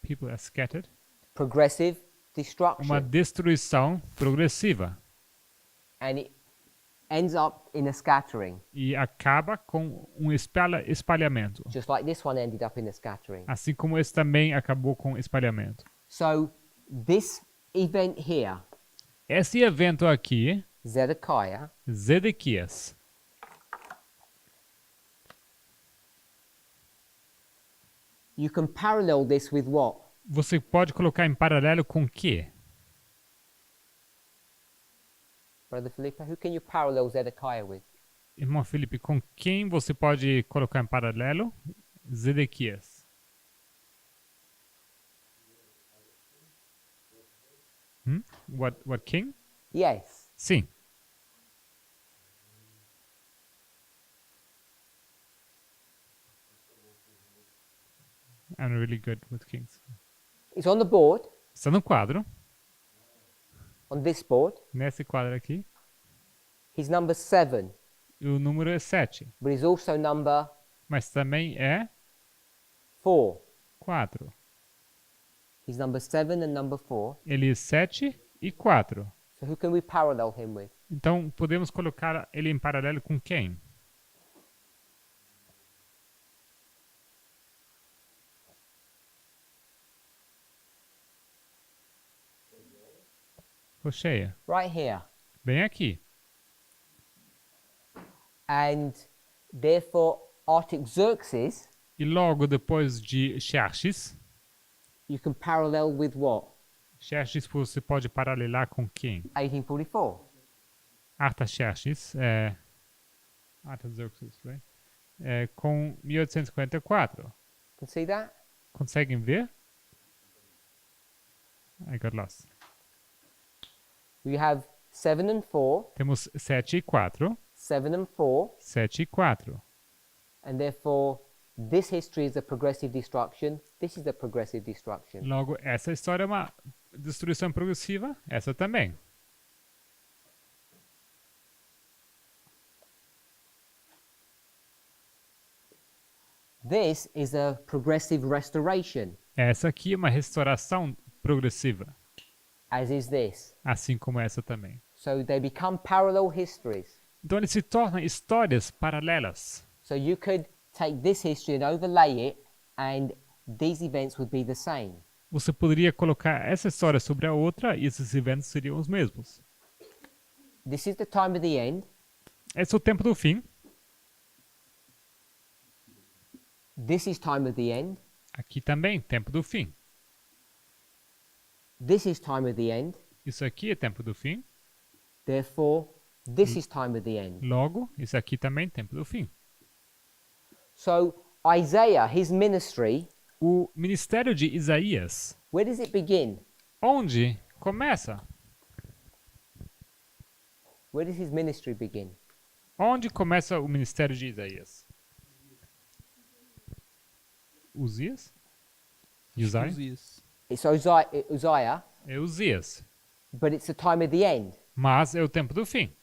People are scattered. Progressive Uma destruction. destruição progressiva. And it ends up in a scattering, E acaba com um espalhamento. just like this one ended up in a scattering. Assim como esse também acabou com espalhamento. So this event here, Esse evento aqui, Zedekiah, Zedequias, you can parallel this with what? você pode colocar em paralelo com o quê? Brother Felipe, who can you parallel Zedekiah with? Irmão Felipe, com quem você pode colocar em paralelo? Zedequias. What king? Yes. Sim. I'm really good with kings. It's on the board, Está no quadro, on this board. nesse quadro aqui. He's number 7, E o número é 7. but he's also number Mas também é 4. 4. He's number 7 and number 4. Ele é 7 e 4. So who can we parallel him with? Então, podemos colocar ele em paralelo com quem? Hoshea. Right here. Bem aqui. And therefore, Artaxerxes, E logo depois de Xerxes, you can parallel with what? Xerxes você pode paralelar com quem? 1844. Artaxerxes, Artaxerxes, right? Com 1854. Can see that? Conseguem ver? I got lost. We have 7 and 4, Temos 7 e 4. 7 and 4, 7 e 4. and therefore this history is a progressive destruction. This is a progressive destruction. Logo, essa história é uma destruição progressiva. Essa também. This is a progressive restoration, Essa aqui é uma restauração progressiva. as is this. Assim como essa também. So they become parallel histories. Então, eles se tornam histórias paralelas. So you could take this history and overlay it, and these events would be the same. Você poderia colocar essa história sobre a outra e esses eventos seriam os mesmos. This is the time of the end. Esse é o tempo do fim. This is time of the end. Aqui também, tempo do fim. This is time of the end. Isso aqui é tempo do fim. Therefore, this is time of the end. Logo, isso aqui também é tempo do fim. So Isaiah, his ministry, O ministério de Isaías, where does it begin? onde começa? Where does his ministry begin? Onde começa o ministério de Isaías? Uzias? Acho que Uzziah? Uzias. It's Uzziah, É Uzias. but it's the time of the end. Mas é o tempo do fim.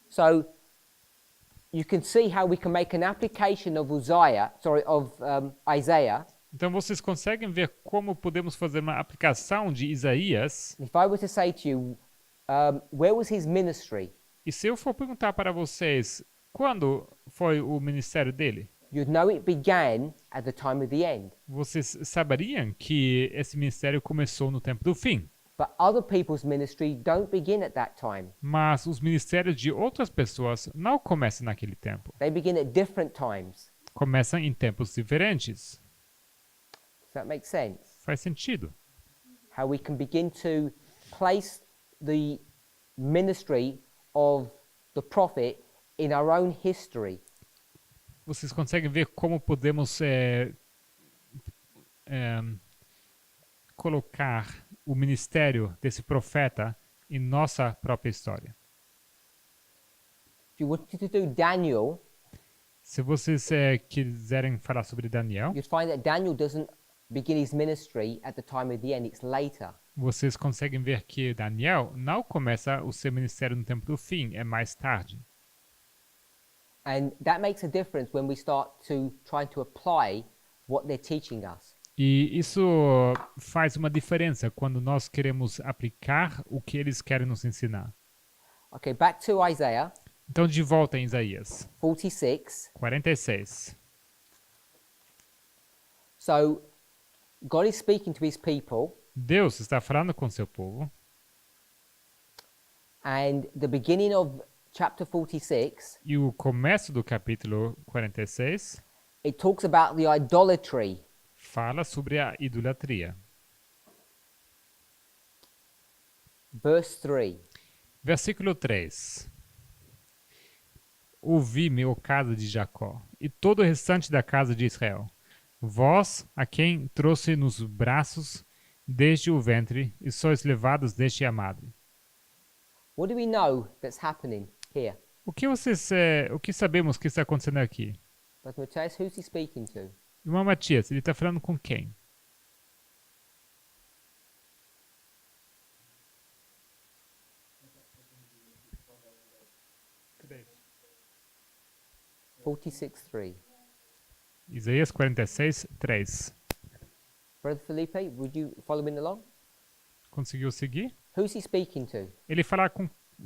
So you can see how we can make an application of Isaiah. Então vocês conseguem ver como podemos fazer uma aplicação de Isaías? If I were to say to you, where was his ministry? E se eu for perguntar para vocês quando foi o ministério dele, You'd know it began at the time of the end. vocês saberiam que esse ministério começou no tempo do fim. But other people's ministry don't begin at that time. Mas os ministérios de outras pessoas não começam naquele tempo. They begin at different times. Começam em tempos diferentes. Does that make sense? Faz sentido. How we can begin to place the ministry of the prophet in our own history. Vocês conseguem ver como podemos colocar o ministério desse profeta em nossa própria história. If you wanted to do Daniel, Se vocês quiserem falar sobre Daniel, you'd find that Daniel doesn't begin his ministry at the time of the end, it's later. vocês conseguem ver que Daniel não começa o seu ministério no tempo do fim, é mais tarde. And that makes a difference when we start to try to apply what they're teaching us. E isso faz uma diferença quando nós queremos aplicar o que eles querem nos ensinar. Okay, back to Isaiah Então, de volta em Isaías 46. 46. So, God is speaking to his people, Deus está falando com seu povo. and the beginning of chapter 46, E o começo do capítulo 46 it talks about the idolatry. fala sobre a idolatria. Verse 3. Versículo 3. Ouvi-me, ó casa de Jacó, e todo o restante da casa de Israel. Vós, a quem trouxe nos braços desde o ventre, e sois levados desde a madre. What do we know that's happening here? O que sabemos que está acontecendo aqui? But Matthias, who's he speaking to? Irmão Matias, ele está falando com quem? Forty-six 3. Isaías 46, 3. Brother Felipe, would you follow me along? Conseguiu seguir? Who's he speaking to? Ele fala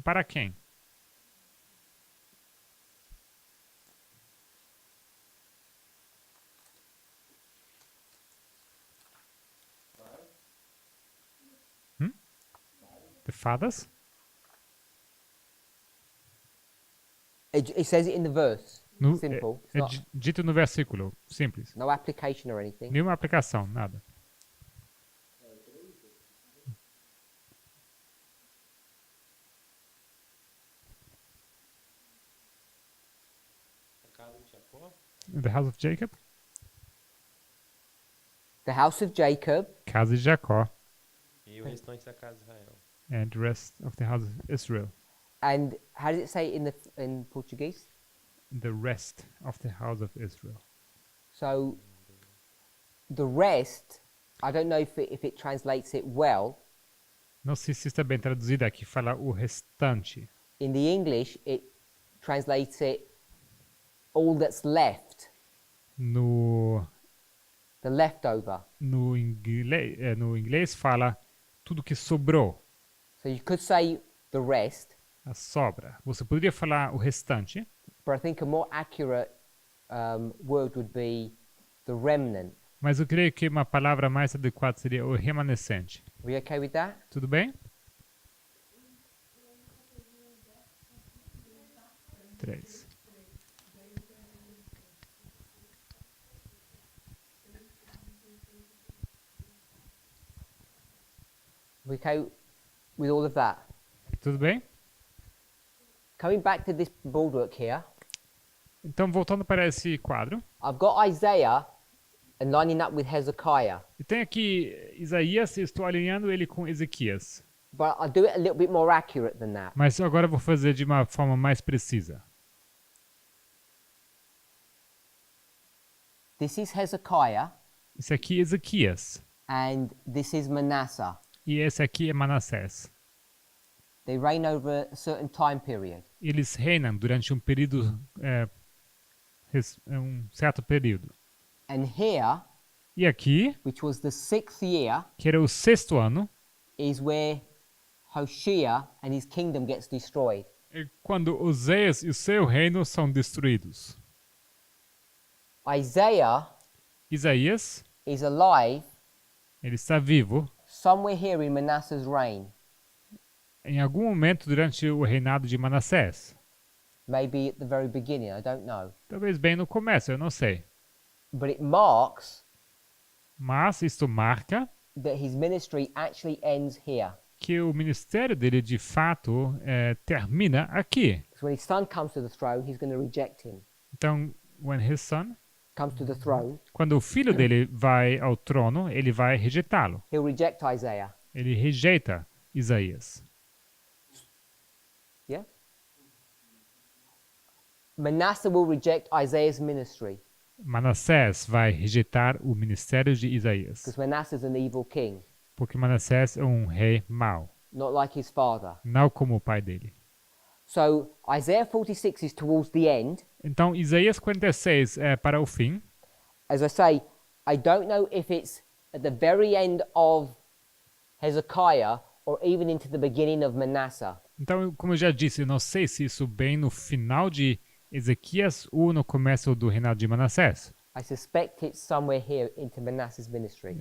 para quem? The fathers? It says it in the verse. Simple. It's É not- dito no versículo, simples. no application or anything. Nenhuma aplicação, nada. A casa de Jacó? The house of Jacob? The house of Jacob Casa de Jacó. E o restante da casa de Israel. And the rest of the house of Israel. and how does it say in Portuguese? The rest of the house of Israel. So the rest, I don't know if it translates it well. Não sei se está bem traduzido aqui, fala o restante. In the English, it translates it all that's left, No the leftover. inglês fala tudo que sobrou, So you could say the rest, a sobra. Você poderia falar o restante, but I think a more accurate word would be the remnant. mas eu creio que uma palavra mais adequada seria o remanescente. Are we okay with that? Tudo bem? 3. We okay with all of that? Tudo bem? Coming back to this boardwork here, Então, voltando para esse quadro, I've got Isaiah and lining up with Hezekiah, eu tenho aqui Isaías e estou alinhando ele com Ezequias. but I'll do it a little bit more accurate than that. Mas agora eu vou fazer de uma forma mais precisa. This is Hezekiah, Esse aqui é Ezequias. and this is Manasseh. E esse aqui é Manassés. They reign over a certain time period. Eles reinam durante um período, um certo período. And here, E aqui, which was the 6th year, que era o 6º ano, is where Hoshea and his kingdom gets destroyed. é quando Oséias e o seu reino são destruídos. Isaiah Isaías, is alive ele está vivo somewhere here in Manasseh's reign, em algum momento durante o reinado de Manassés. maybe at the very beginning, I don't know. Talvez bem no começo, eu não sei. But it marks Mas isto marca that his ministry actually ends here. que o ministério dele, de fato, termina aqui. Because when his son comes to the throne, he's going to reject him. Então, when his son, Comes to the throne, quando o filho dele vai ao trono, ele vai rejeitá-lo. he'll reject Isaiah. Ele rejeita Isaías. Yeah? Manasseh will reject Isaiah's ministry Manassés vai rejeitar o ministério de Isaías, because Manasseh's an evil king, porque Manassés é um rei mau, not like his father. não como o pai dele. So Isaiah 46 is towards the end. Então, Isaías 46 é para o fim. As I say, I don't know if it's at the very end of Hezekiah or even into the beginning of Manasseh. Então, como eu já disse, eu não sei se isso bem no final de Ezequias ou no começo do reinado de Manassés. I suspect it's somewhere here into Manasseh's ministry.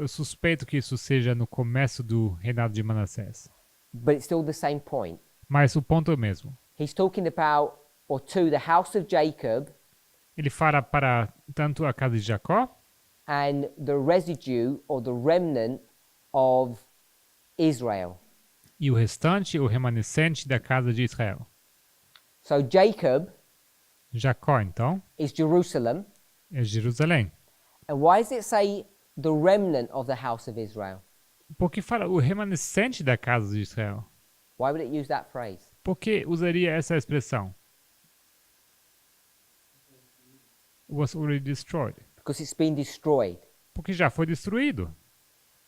Eu suspeito que isso seja no começo do reinado de Manassés. But it's still the same point. Mas o ponto é o mesmo. He's talking about, or to the house of Jacob Ele fala para tanto a casa de Jacó and the residue or the remnant of Israel. e o restante, o remanescente da casa de Israel. So Jacob Jacó, então, is Jerusalem. é Jerusalém. And why does it say the remnant of the house of Israel? Por que fala o remanescente da casa de Israel? Why would it use that phrase? Por que usaria essa expressão? Was already destroyed. Because it's been destroyed. Porque já foi destruído.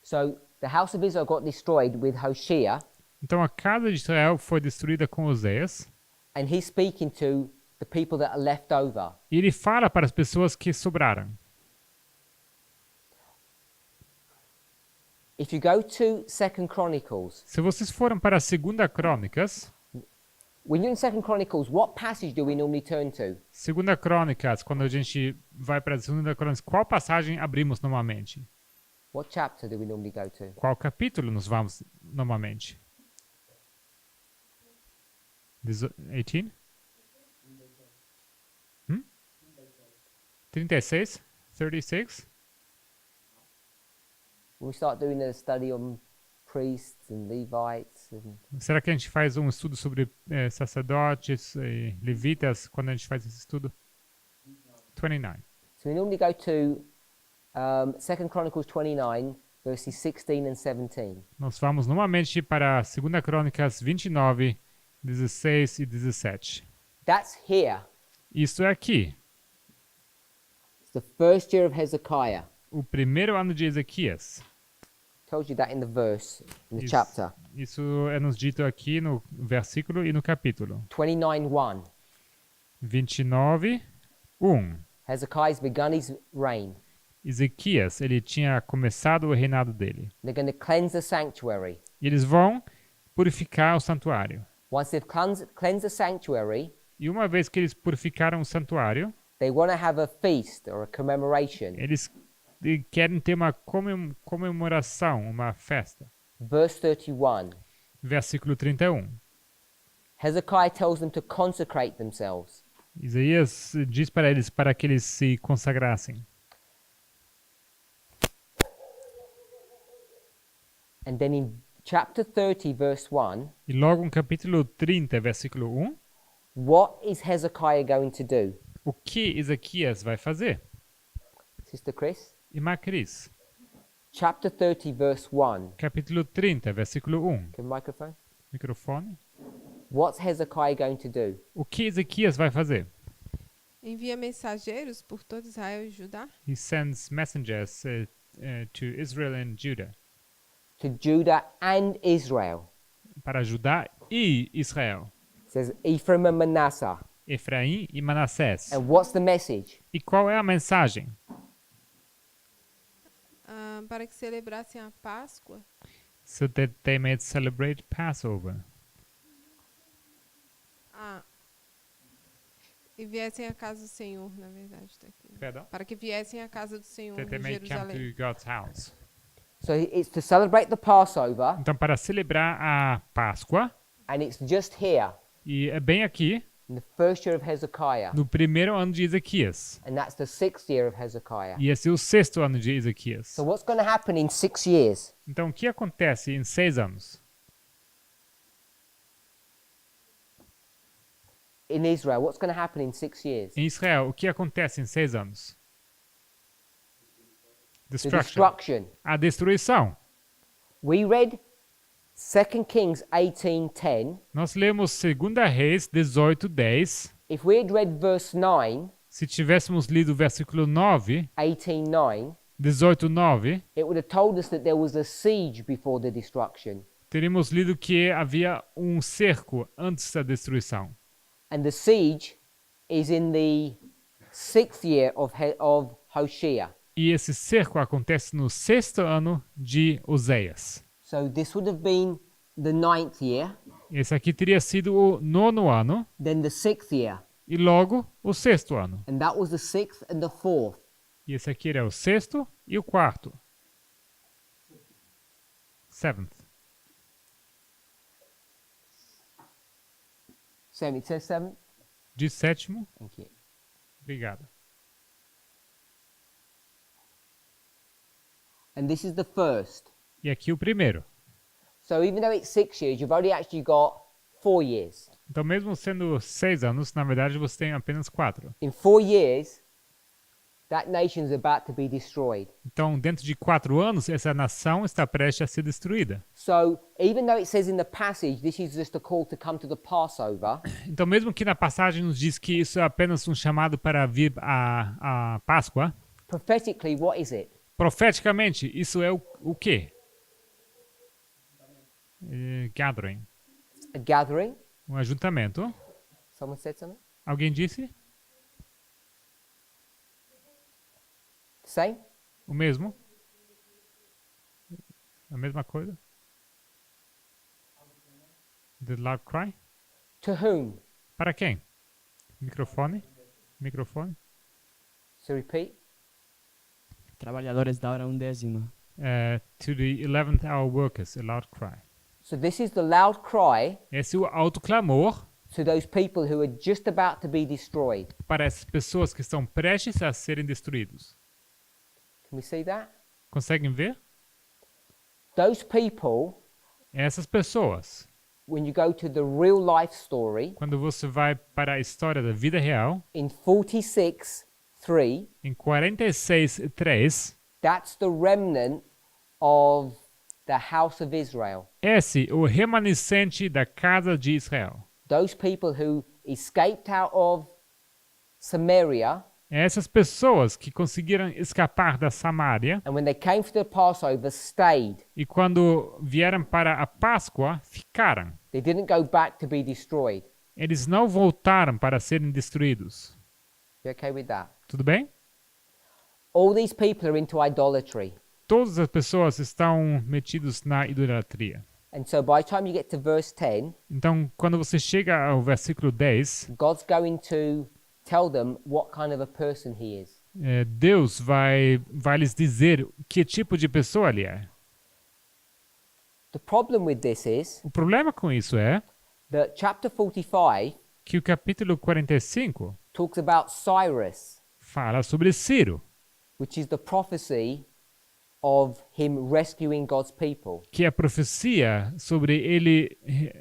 So the house of Israel got destroyed with Hoshea, Então a casa de Israel foi destruída com Oséias. and he's speaking to the people that are left over. E ele fala para as pessoas que sobraram. If you go to 2 Chronicles, Se vocês forem para a Segunda Crônicas, when you're in 2 Chronicles, what passage do we normally turn to? Segunda Crônicas, quando a gente vai para a Segunda Crônicas, qual passagem abrimos normalmente? What chapter do we normally go to? Qual capítulo nos vamos normalmente? 18? 36? 36? When we start doing a study on priests and Levites, and Será que a gente faz um estudo sobre sacerdotes e levitas quando a gente faz esse estudo? 29. so we normally go to 2 Chronicles 29, verses 16 and 17. Nós vamos normalmente para 2 Crônicas 29, 16 e 17. That's here. Isso é aqui, It's the first year of Hezekiah. o primeiro ano de Ezequias. Tells you that in the verse, in the Isso, chapter. isso é nos dito aqui no versículo e no capítulo. 29:1. 29, 1. Hezekiah's begun his reign. Ezequias, ele tinha começado o reinado dele. They're going to cleanse the sanctuary. E eles vão purificar o santuário. Once they've cleansed the sanctuary, E uma vez que eles purificaram o santuário, they want to have a feast or a commemoration. eles querem ter uma comemoração, uma festa. Verse 31. Versículo 31. Hezekiah tells them to consecrate themselves. Isaías diz para eles para que eles se consagrassem. And then in chapter 30, verse 1, E logo no capítulo 30, versículo 1, what is Hezekiah going to do? o que Ezequias vai fazer? Sister Chris? Irmã Cris, Chapter 30, verse 1. capítulo 30, versículo 1. Can microphone? Microfone. What's Hezekiah going to do? O que Ezequias vai fazer? envia mensageiros por todo Israel e Judá. He sends messengers to Israel and Judah, To Judah and Israel. para Judá e Israel, It says Ephraim and Manasseh. Efraim e Manassés. And what's the message? E qual é a mensagem? Para que celebrassem a Páscoa So that they may celebrate Passover. e viessem à casa do Senhor, na verdade, está aqui. Perdão? Para que viessem à casa do Senhor That they em may come Jerusalém. to God's house. So it's to celebrate the Passover, Então, para celebrar a Páscoa, and it's just here e é bem aqui, in the first year of Hezekiah, no primeiro ano de Ezequias. and that's the 6th year of Hezekiah. E esse é o 6º ano de Ezequias. So what's going to happen in 6 years? Então, o que acontece em 6 anos? In Israel, what's going to happen in 6 years? Em Israel, o que acontece em 6 anos? The Destruction. destruction. A destruição. We read 2 Kings 18:10. Nós lemos 2 Reis 18:10. If we had read verse 9, Se tivéssemos lido o versículo 9, 18:9, 18:9, it would have told us that there was a siege before the destruction. teríamos lido que havia um cerco antes da destruição. And the siege is in the 6th year of Hoshea. E esse cerco acontece no 6º ano de Oséias. So this would have been the 9th year, Esse aqui teria sido o 9º ano then the 6th year, e logo o 6º ano. and that was the 6th and the 4th. E esse aqui era o 6º e o 4º. 7th. Sam, it says 7th? De 7º. Thank you. Obrigado. And this is the first. E aqui o primeiro. So even though it's 6 years, you've only actually got 4 years. Então, mesmo sendo 6 anos, na verdade você tem apenas 4. In 4 years, that nation's about to be destroyed. Então, dentro de 4 anos, essa nação está prestes a ser destruída. So even though it says in the passage, this is just a call to come to the Passover, Então, mesmo que na passagem nos diz que isso é apenas um chamado para vir a Páscoa, prophetically, what is it? profeticamente, isso é o quê? Gathering. A gathering? Um ajuntamento. Someone said something? Alguém disse? Same? O mesmo? A mesma coisa? The loud cry? To whom? Para quem? Microfone? Microfone? So repeat. Trabalhadores da hora 11ª. To the 11th hour workers, a loud cry. So this is the loud cry Esse é o alto clamor to those people who are just about to be destroyed. para essas pessoas que estão prestes a serem destruídos. Can we see that? Conseguem ver? Those people, Essas pessoas, when you go to the real life story, quando você vai para a história da vida real, in 46:3, em 46:3, that's the remnant of the house of Israel. esse é o remanescente da casa de Israel. Those people who escaped out of Samaria, Essas pessoas que conseguiram escapar da Samária and when they came for the Passover, stayed. e quando vieram para a Páscoa, ficaram. They didn't go back to be destroyed. Eles não voltaram para serem destruídos. You okay with that? Tudo bem? All these people are into idolatry. Todas as pessoas estão metidas na idolatria. And so by the time you get to verse 10, Então, quando você chega ao versículo 10, God's going to tell them what kind of a person he is. Deus vai lhes dizer que tipo de pessoa ele é. The problem with this is O problema com isso é that chapter 45 que o capítulo 45 talks about Cyrus, fala sobre Ciro, which is the prophecy of him rescuing God's people. que é a profecia sobre ele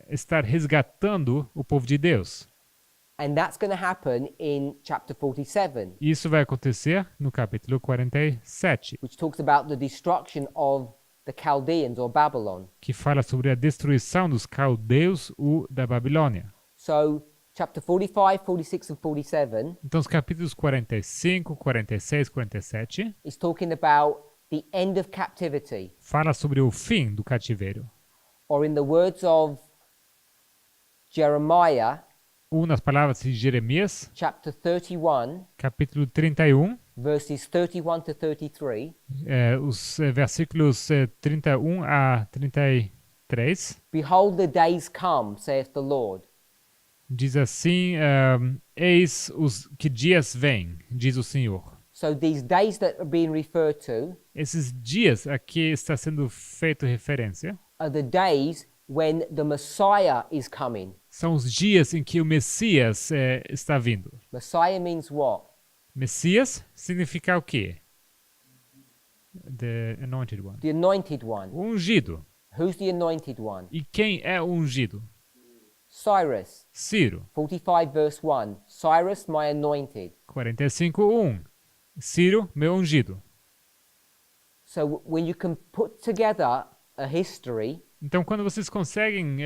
estar resgatando o povo de Deus. And that's going to happen in chapter 47, Isso vai acontecer no capítulo 47, which talks about the destruction of the Chaldeans or Babylon. que fala sobre a destruição dos caldeus ou da Babilônia. So chapter 45, 46, and 47 Então, os capítulos 45, 46, 47 is talking about the end of captivity, fala sobre o fim do cativeiro. or in the words of Jeremiah, Nas palavras de Jeremias, chapter 31, capítulo 31, verses 31 to 33, os versículos 31 a 33, behold, the days come, saith the Lord, diz assim, eis os que dias vêm, diz o Senhor. So these days that are being referred to Esses dias a que está sendo feito referência are the days when the Messiah is coming. são os dias em que o Messias está vindo. Messiah means what? Messias significa o quê? The anointed one. The anointed one. O ungido. Who's the anointed one? E quem é o ungido? Cyrus. Ciro. 45 verse 1. Cyrus, my anointed. 45:1. Ciro, meu ungido. So when you can put together a history, Então, quando vocês conseguem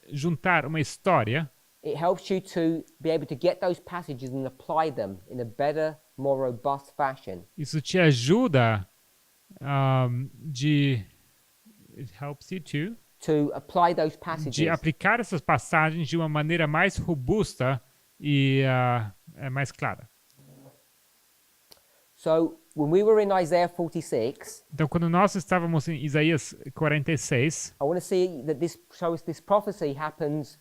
juntar uma história, it helps you to be able to get those passages and apply them in a better, more robust fashion. isso te ajuda it helps you To apply those de passages. aplicar essas passagens de uma maneira mais robusta e mais clara. So when we were in Isaiah 46, Então, quando nós estávamos em Isaías 46, I want to see that this prophecy happens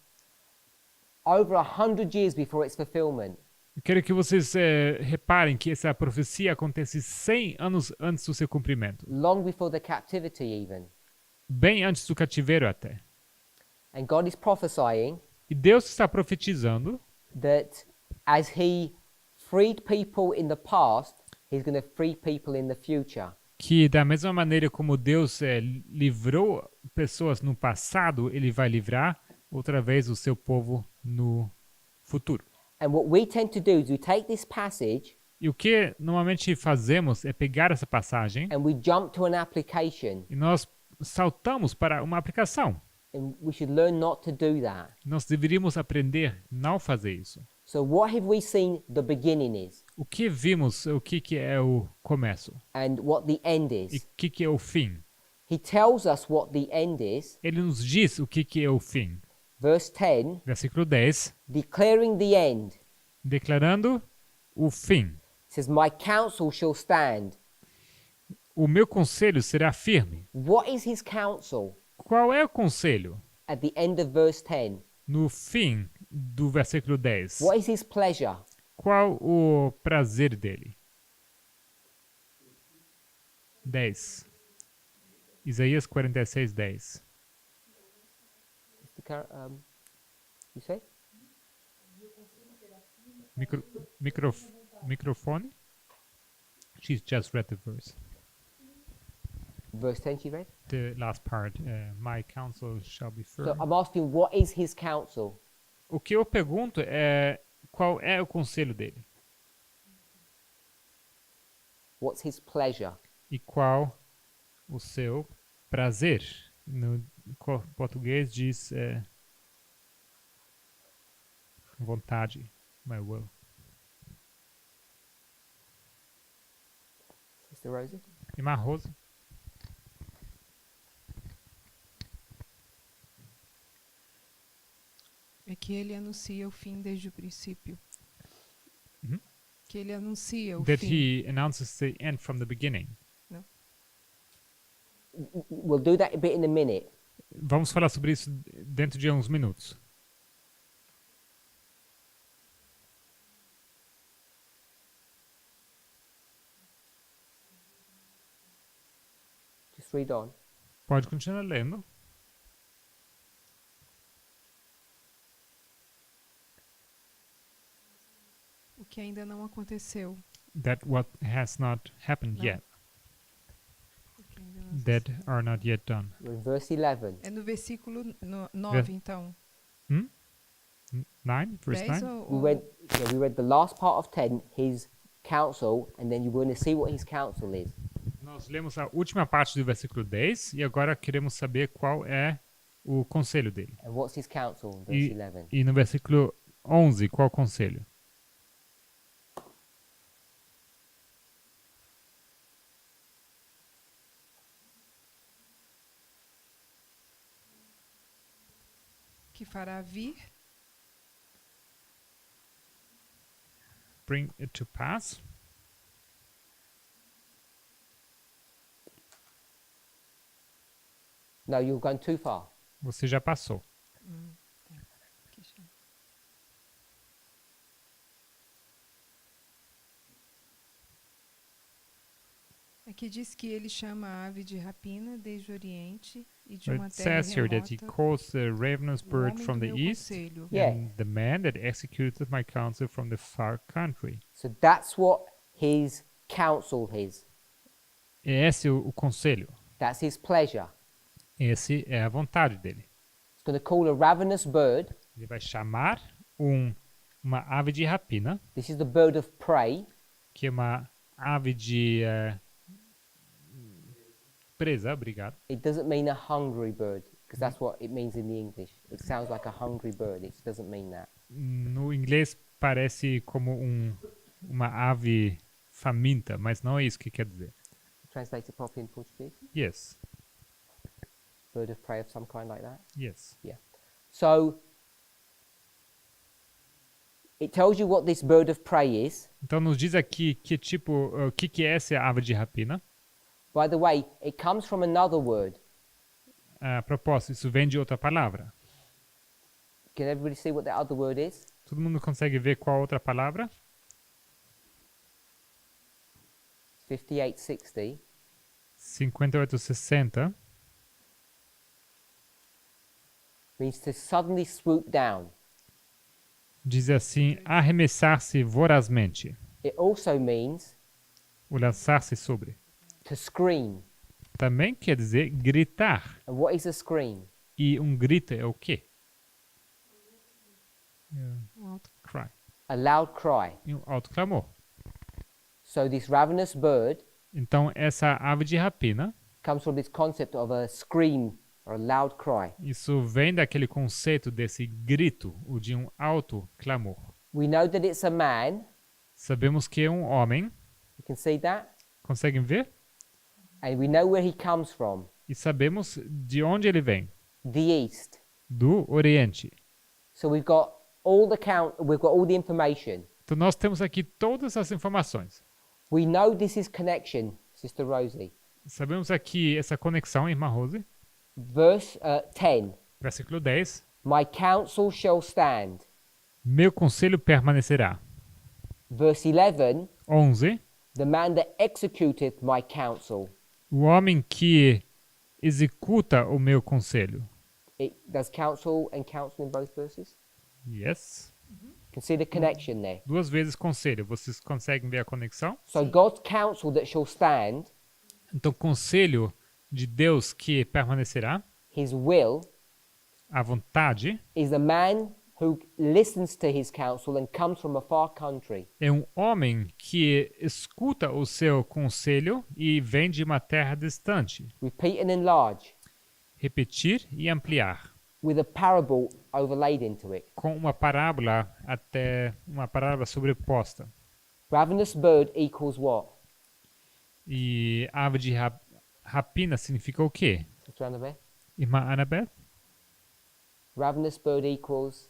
over 100 years before its fulfillment. eu quero que vocês reparem que essa profecia acontece 100 anos antes do seu cumprimento. Long before the captivity even. Bem antes do cativeiro até. And God is prophesying E Deus está profetizando that as he freed people in the past, he's going to free people in the future. que da mesma maneira como Deus livrou pessoas no passado, ele vai livrar outra vez o seu povo no futuro. And what we tend to do is we take this passage E o que normalmente fazemos é pegar essa passagem and we jump to an application. e nós saltamos para uma aplicação. And we should learn not to do that. Nós deveríamos aprender não fazer isso. So what have we seen the beginning is O que vimos, o que é o começo and what the end e is? o que é o fim. He tells us what the end is. Ele nos diz o que é o fim. Verse 10, Versículo 10, declaring the end. declarando o fim. It says, my counsel shall stand. O meu conselho será firme. What is his counsel? Qual é o conselho? At the end of verse 10. No fim do versículo 10. What is his pleasure? Qual o prazer dele? 10. Isaías 46, 10. You say? Microfone? She's just read the verse. Verse 10 she read? The last part. My counsel shall be firm. So I'm asking, what is his counsel? O que eu pergunto é qual é o conselho dele? What's his pleasure? E qual o seu prazer? No português diz vontade, my will. Sister Rosie? Irmã Rosa? É que ele anuncia o fim desde o princípio. Uhum. Que ele anuncia o That fim. he announces the end from the beginning. We'll do that a bit in a minute. Vamos falar sobre isso dentro de uns minutos. Just read on. Pode continuar lendo. O que ainda não aconteceu. That what has not happened Não. yet. O que ainda não That are not yet done. We're in verse 11. É no versículo 9, então. 9? Verse 10 9? We read the last part of 10, his counsel, and then you're going to see what his counsel is. Nós lemos a última parte do versículo 10 e agora queremos saber qual é o conselho dele. And what's his counsel? Verse 11. E no versículo 11, qual o conselho? Que fará vir Bring it to pass. No, you're going too far. Você já passou. que chama. Aqui diz que ele chama a ave de rapina desde o Oriente e de It uma terra says here that he remota calls the ravenous o bird homem from do the meu east conselho. Yeah. and the man that executeth my counsel from the far country. So that's what his counsel is. Esse é o conselho. That's his pleasure. Esse é a vontade dele. He's going to call a ravenous bird. Ele vai chamar uma ave de rapina, This is the bird of prey. que é uma ave de presa, obrigado. It doesn't mean a hungry bird, because that's what it means in the English. It sounds like a hungry bird. It doesn't mean that. No inglês parece como uma ave faminta, mas não é isso que quer dizer. Translate it properly in Portuguese. Yes, Bird of prey of some kind like that. yes. So it tells you what this bird of prey is. Então nos diz aqui o que é essa ave de rapina. By the way, it comes from another word. A propósito, isso vem de outra palavra. Can everybody see what that other word is? Todo mundo consegue ver qual a outra palavra? 5860. 5860 Means to suddenly swoop down. diz assim, arremessar-se vorazmente, It also means ou lançar-se sobre. to scream. Também quer dizer gritar. And what is a scream? E grito é o quê? Cry. A loud cry. E alto clamor. So this ravenous bird Então essa ave de rapina, comes from this concept of a scream or a loud cry. isso vem daquele conceito desse grito, ou de alto clamor. We know that it's a man. Sabemos que é homem, You can see that? conseguem ver? And we know where he comes from. E sabemos de onde ele vem, The east. do Oriente. So we've got all the information. Então nós temos aqui todas as informações. We know this is connection, Sister Rosie. Sabemos aqui essa conexão, irmã Rose. Verse 10. Versículo 10. My counsel shall stand. Meu conselho permanecerá. Verse 11. 11. The man that executeth my counsel. O homem que executa o meu conselho. Does counsel and counsel in both verses? Yes. You can see the connection there. Duas vezes conselho. Vocês conseguem ver a conexão? So God's counsel that shall stand, Então, conselho de Deus que permanecerá, his will, a vontade, is a man who listens to his counsel and comes from a far country. é homem que escuta o seu conselho e vem de uma terra distante. Repeat and enlarge, Repetir e ampliar. with a parable overlaid into it. Com uma parábola sobreposta. Ravenous bird equals what? E ave de rapina significa o quê? Sister Annabeth? Irmã Annabeth? Ravenous bird equals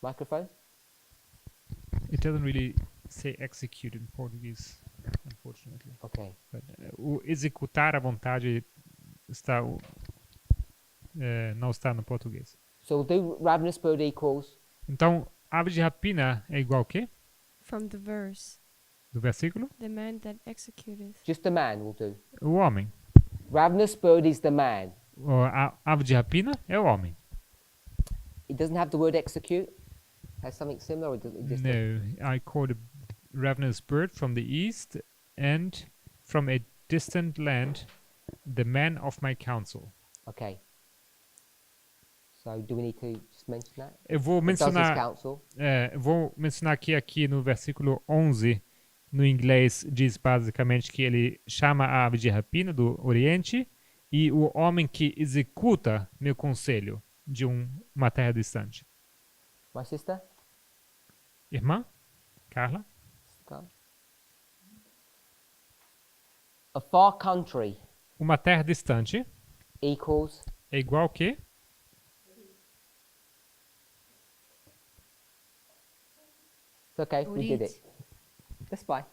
microphone? It doesn't really say execute in Portuguese, unfortunately. Okay. But, o executar a vontade não está no português. So do ravenous bird equals Então, ave de rapina é igual ao quê? From the verse, Do versículo? the man that executeth. just a man will do. O homem. Ravenous bird is the man. A ave de rapina é o homem. It doesn't have the word execute. Has something similar, or does it just? No, I called a ravenous bird from the east and from a distant land, the man of my counsel. Okay. So do we need to just mention that? Eu vou It does his mencionar, counsel. vou mencionar que aqui no versículo 11, no inglês, diz basicamente que ele chama a ave de rapina do Oriente e o homem que executa meu conselho de uma terra distante. My sister? Irmã? Carla? Go. A far country Uma terra distante equals é igual ao quê? it's okay, we did it. That's fine.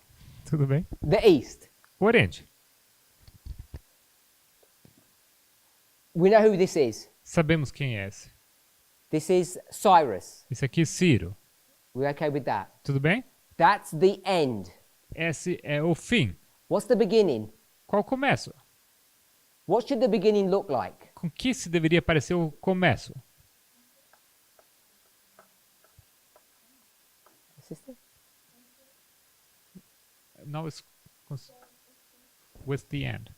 Tudo bem? The East. Oriente. We know who this is. Sabemos quem é esse. This is Cyrus. Esse aqui é Ciro. We're okay with that. Tudo bem? That's the end. Esse é o fim. What's the beginning? Qual o começo? What should the beginning look like? Com que se deveria parecer o começo? Sister? Não, it's with the end.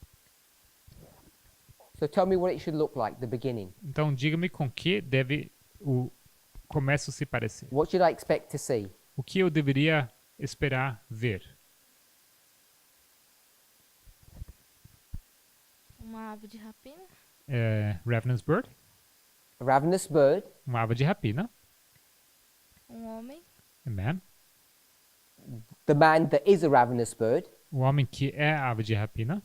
So tell me what it should look like, the beginning. Então, diga-me com que deve o começo se parecer. What should I expect to see? O que eu deveria esperar ver? Uma ave de rapina. Ravenous bird, A ravenous bird, uma ave de rapina, Homem. a man, the man that is a ravenous bird, o homem que é ave de rapina.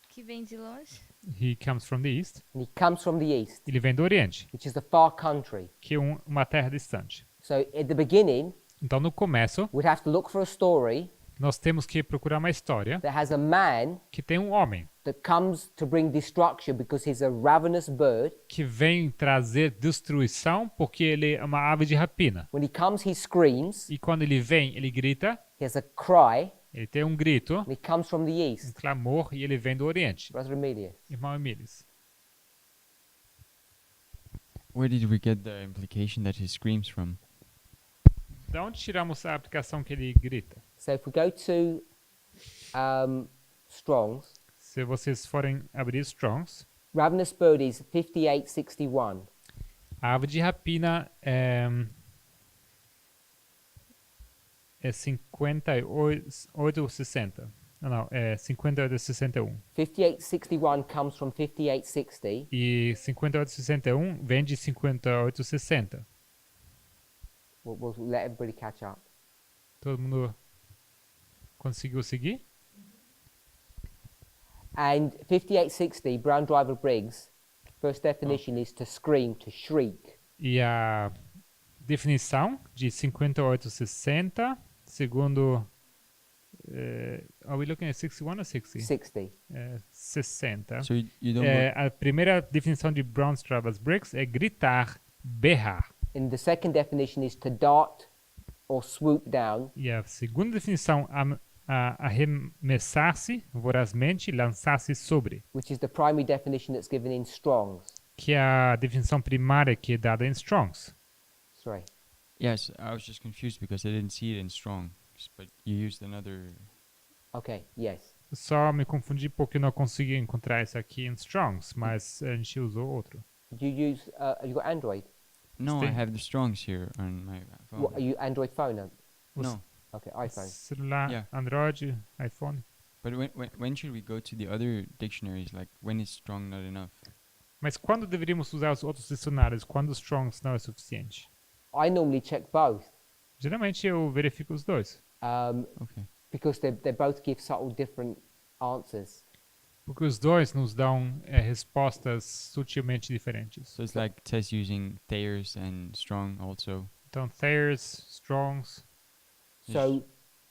Que vem de longe. He comes from the east. and he comes from the east, Ele vem do oriente, which is the far country. que é uma terra distante. So at the beginning, Então, no começo, we'd have to look for a story nós temos que procurar uma história that has a man que tem um homem that comes to bring destruction because he's a ravenous bird. que vem trazer destruição porque ele é uma ave de rapina. When he comes, he screams. E quando ele vem, ele grita, He has a cry, ele tem um grito, and he comes from the um east. clamor, e ele vem do oriente. Brother Emilius. Irmão Emílios. Where did we get the implication that he screams from? Da onde tiramos a aplicação que ele grita? So if we go to Strong's, Se vocês forem abrir Strongs, ravenous bird is 5861. a ave de rapina é 58,60. Não, é 58,61. 5861 comes from 5860. E 58,61 vem de 58,60. We'll let everybody catch up. Todo mundo conseguiu seguir? And 5860, Brown Driver Briggs, first definition is to scream, to shriek. E a definição de 58,60, segundo... are we looking at 61 or 60? 60. 60. So you don't. A primeira definição de Brown Travas Briggs é gritar, berrar. And the second definition is to dart or swoop down. E a segunda definição, arremessar-se vorazmente, lançar-se sobre, Which is the primary definition that's given in Strong's. que é a definição primária que é dada em Strongs. Sorry. Yes, I was just confused because I didn't see it in Strong, but you used another. Okay, yes. Só me confundi porque não consegui encontrar isso aqui em Strongs, mas a gente usou outro. Do you use, you got Android? No, I Sting. have the Strongs here on my phone. What, are you Android phone? No, Okay, iPhone. Celular, Yeah. Android, iPhone. but when should we go to the other dictionaries? Like when is Strong not enough? Mas quando deveríamos usar os outros dicionários? Quando o Strongs não é suficiente? I normally check both Geralmente eu verifico os dois. Okay. because they both give subtle different answers. Porque os dois nos dão respostas sutilmente diferentes. So it's like Tess using Thayer's and Strong also. Então, Thayer's, Strongs, So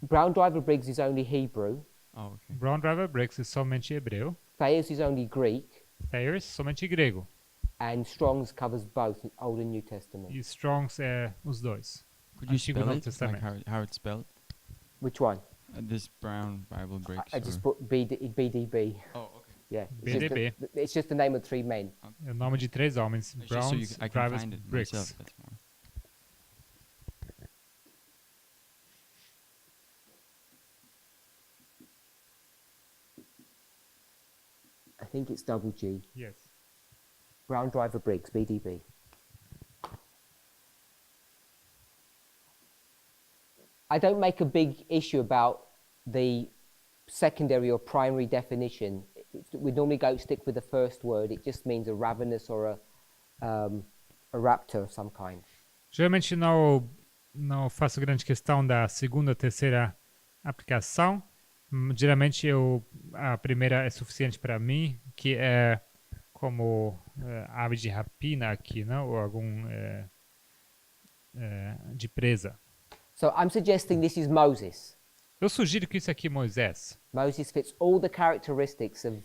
Brown Driver Briggs is only Hebrew. Oh, okay. Brown Driver Briggs é somente hebreu, Thayer's is only Greek. Thayer's somente grego. And Strong's covers both Old and New Testament. E Strongs é os dois. Could you Antigo e spell Novo it? Like Testamento. how it's spelled? Which one? This Brown Bible Briggs. I just or- put BDB. Oh, okay. Yeah. BDB. It's just the name of three men. É o nome de três homens. It's just so Browns, I can Drivers, find it Briggs. myself. That's more. I think it's double G. Yes. Brown Driver Briggs, BDB. I don't make a big issue about the secondary or primary definition. We normally go stick with the first word. It just means a ravenous or a raptor of some kind. Geralmente não faço grande questão da segunda ou terceira aplicação. Geralmente a primeira é suficiente para mim, que é como ave de rapina aqui, né? Ou algum de presa. So I'm suggesting this is Moses. Eu sugiro que isso aqui é Moisés, Moses fits all the characteristics of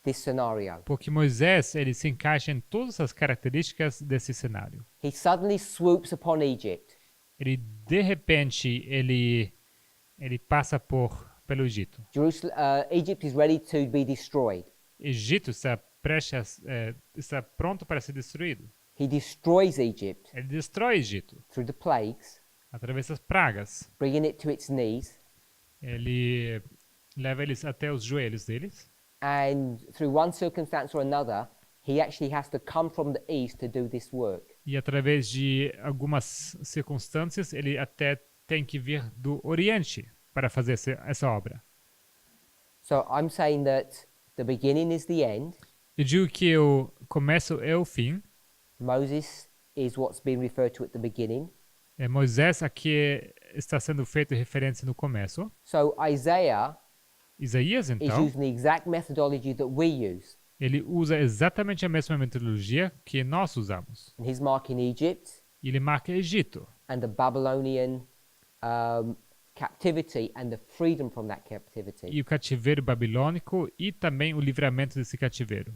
this scenario. porque Moisés ele se encaixa em todas as características desse cenário. He suddenly swoops upon Egypt. Ele de repente ele passa pelo Egito. Egypt is ready to be destroyed. Egito está pronto para ser destruído. He destroys Egypt Ele destrói Egito through the plagues, através das pragas. bringing it to its knees, Ele leva eles até os joelhos deles. and through one circumstance or another, he actually has to come from the east to do this work. E através de algumas circunstâncias, ele até tem que vir do Oriente para fazer essa obra. So I'm saying that the beginning is the end. Eu digo que o começo é o fim. Moses is what's being referred to at the beginning. Moisés aqui está sendo feito referência no começo. So Isaiah Isaías, is então, using the exact methodology that we use. ele usa exatamente a mesma metodologia que nós usamos. And he's marking Egypt Ele marca Egito and the Babylonian captivity and the freedom from that captivity. e o cativeiro babilônico e também o livramento desse cativeiro.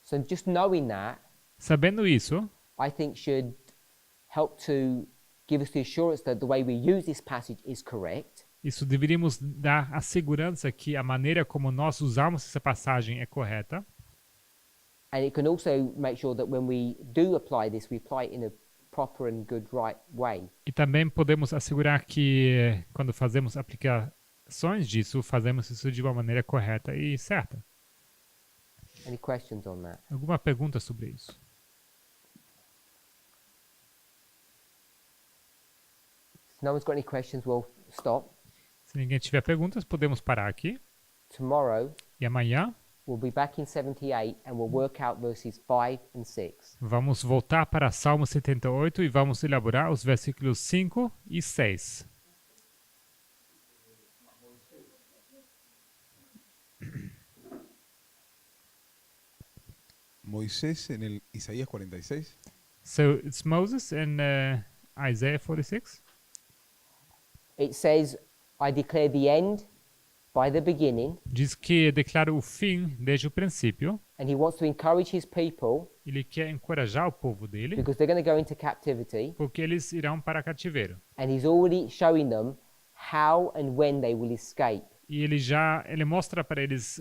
So just knowing that, Sabendo isso, I think should help to give us the assurance that the way we use this passage is correct. isso deveríamos dar a segurança que a maneira como nós usamos essa passagem é correta. And it can also make sure that when we do apply this, we apply it in a proper and good right way. E também podemos assegurar que quando fazemos aplicações disso, fazemos isso de uma maneira correta e certa. Any questions on that? Alguma pergunta sobre isso? If no one's got any questions, we'll stop. Se ninguém tiver perguntas, podemos parar aqui. Tomorrow, E amanhã we'll be back in 78 and we'll work out verses 5 and 6. vamos voltar para Salmo 78 e vamos elaborar os versículos 5 e 6. Moisés en el Isaías 46. So it's Moses in Isaiah 46. It says, I declare the end by the beginning, Diz que declara o fim desde o princípio. and he wants to encourage his people Ele quer encorajar o povo dele, because they're going to go into captivity, porque eles irão para cativeiro. and he's already showing them how and when they will escape. E ele mostra para eles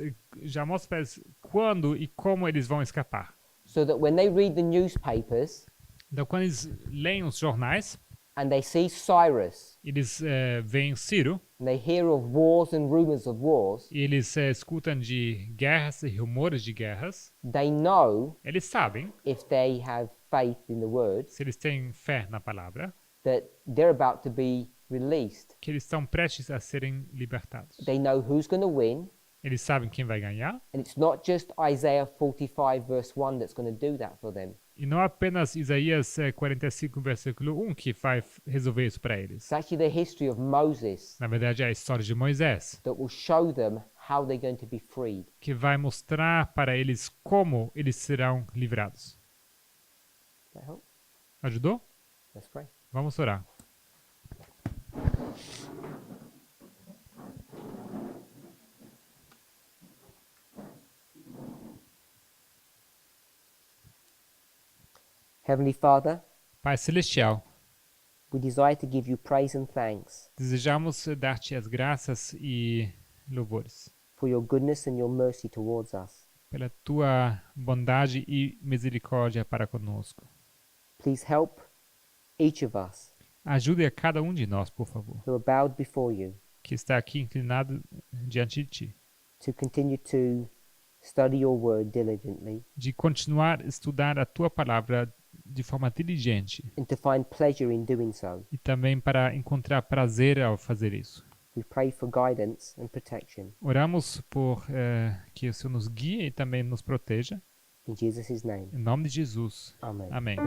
quando e como eles vão escapar. So that when they read the newspapers Então, quando eles leem os jornais, and they see Cyrus, eles veem Ciro and they hear of wars and rumors of wars, e eles escutam de guerras e rumores de guerras. they know, Eles sabem, if they have faith in the word, se eles têm fé na palavra, that they're about to be released. que eles estão prestes a serem libertados. They know who's going to win, Eles sabem quem vai ganhar. and it's not just Isaiah 45 verse 1 that's going to do that for them. E não apenas Isaías 45, versículo 1 que vai resolver isso para eles. It's actually the history of Moses Na verdade, é a história de Moisés, that will show them how they're going to be freed. que vai mostrar para eles como eles serão livrados. Does that help? Ajudou? Let's pray. Vamos orar. Heavenly Father, Pai Celestial, we desire to give you praise and thanks desejamos dar-te as graças e louvores for your goodness and your mercy towards us. pela tua bondade e misericórdia para conosco. Please help each of us Ajude a cada um de nós, por favor, who are bowed before you que está aqui inclinado diante de ti, to continue to study your word diligently de continuar a estudar a tua palavra de forma diligente and to find pleasure in doing so. e também para encontrar prazer ao fazer isso. We pray for guidance and protection. Oramos por que o Senhor nos guie e também nos proteja. In Jesus' name. Em nome de Jesus. Amen. Amém.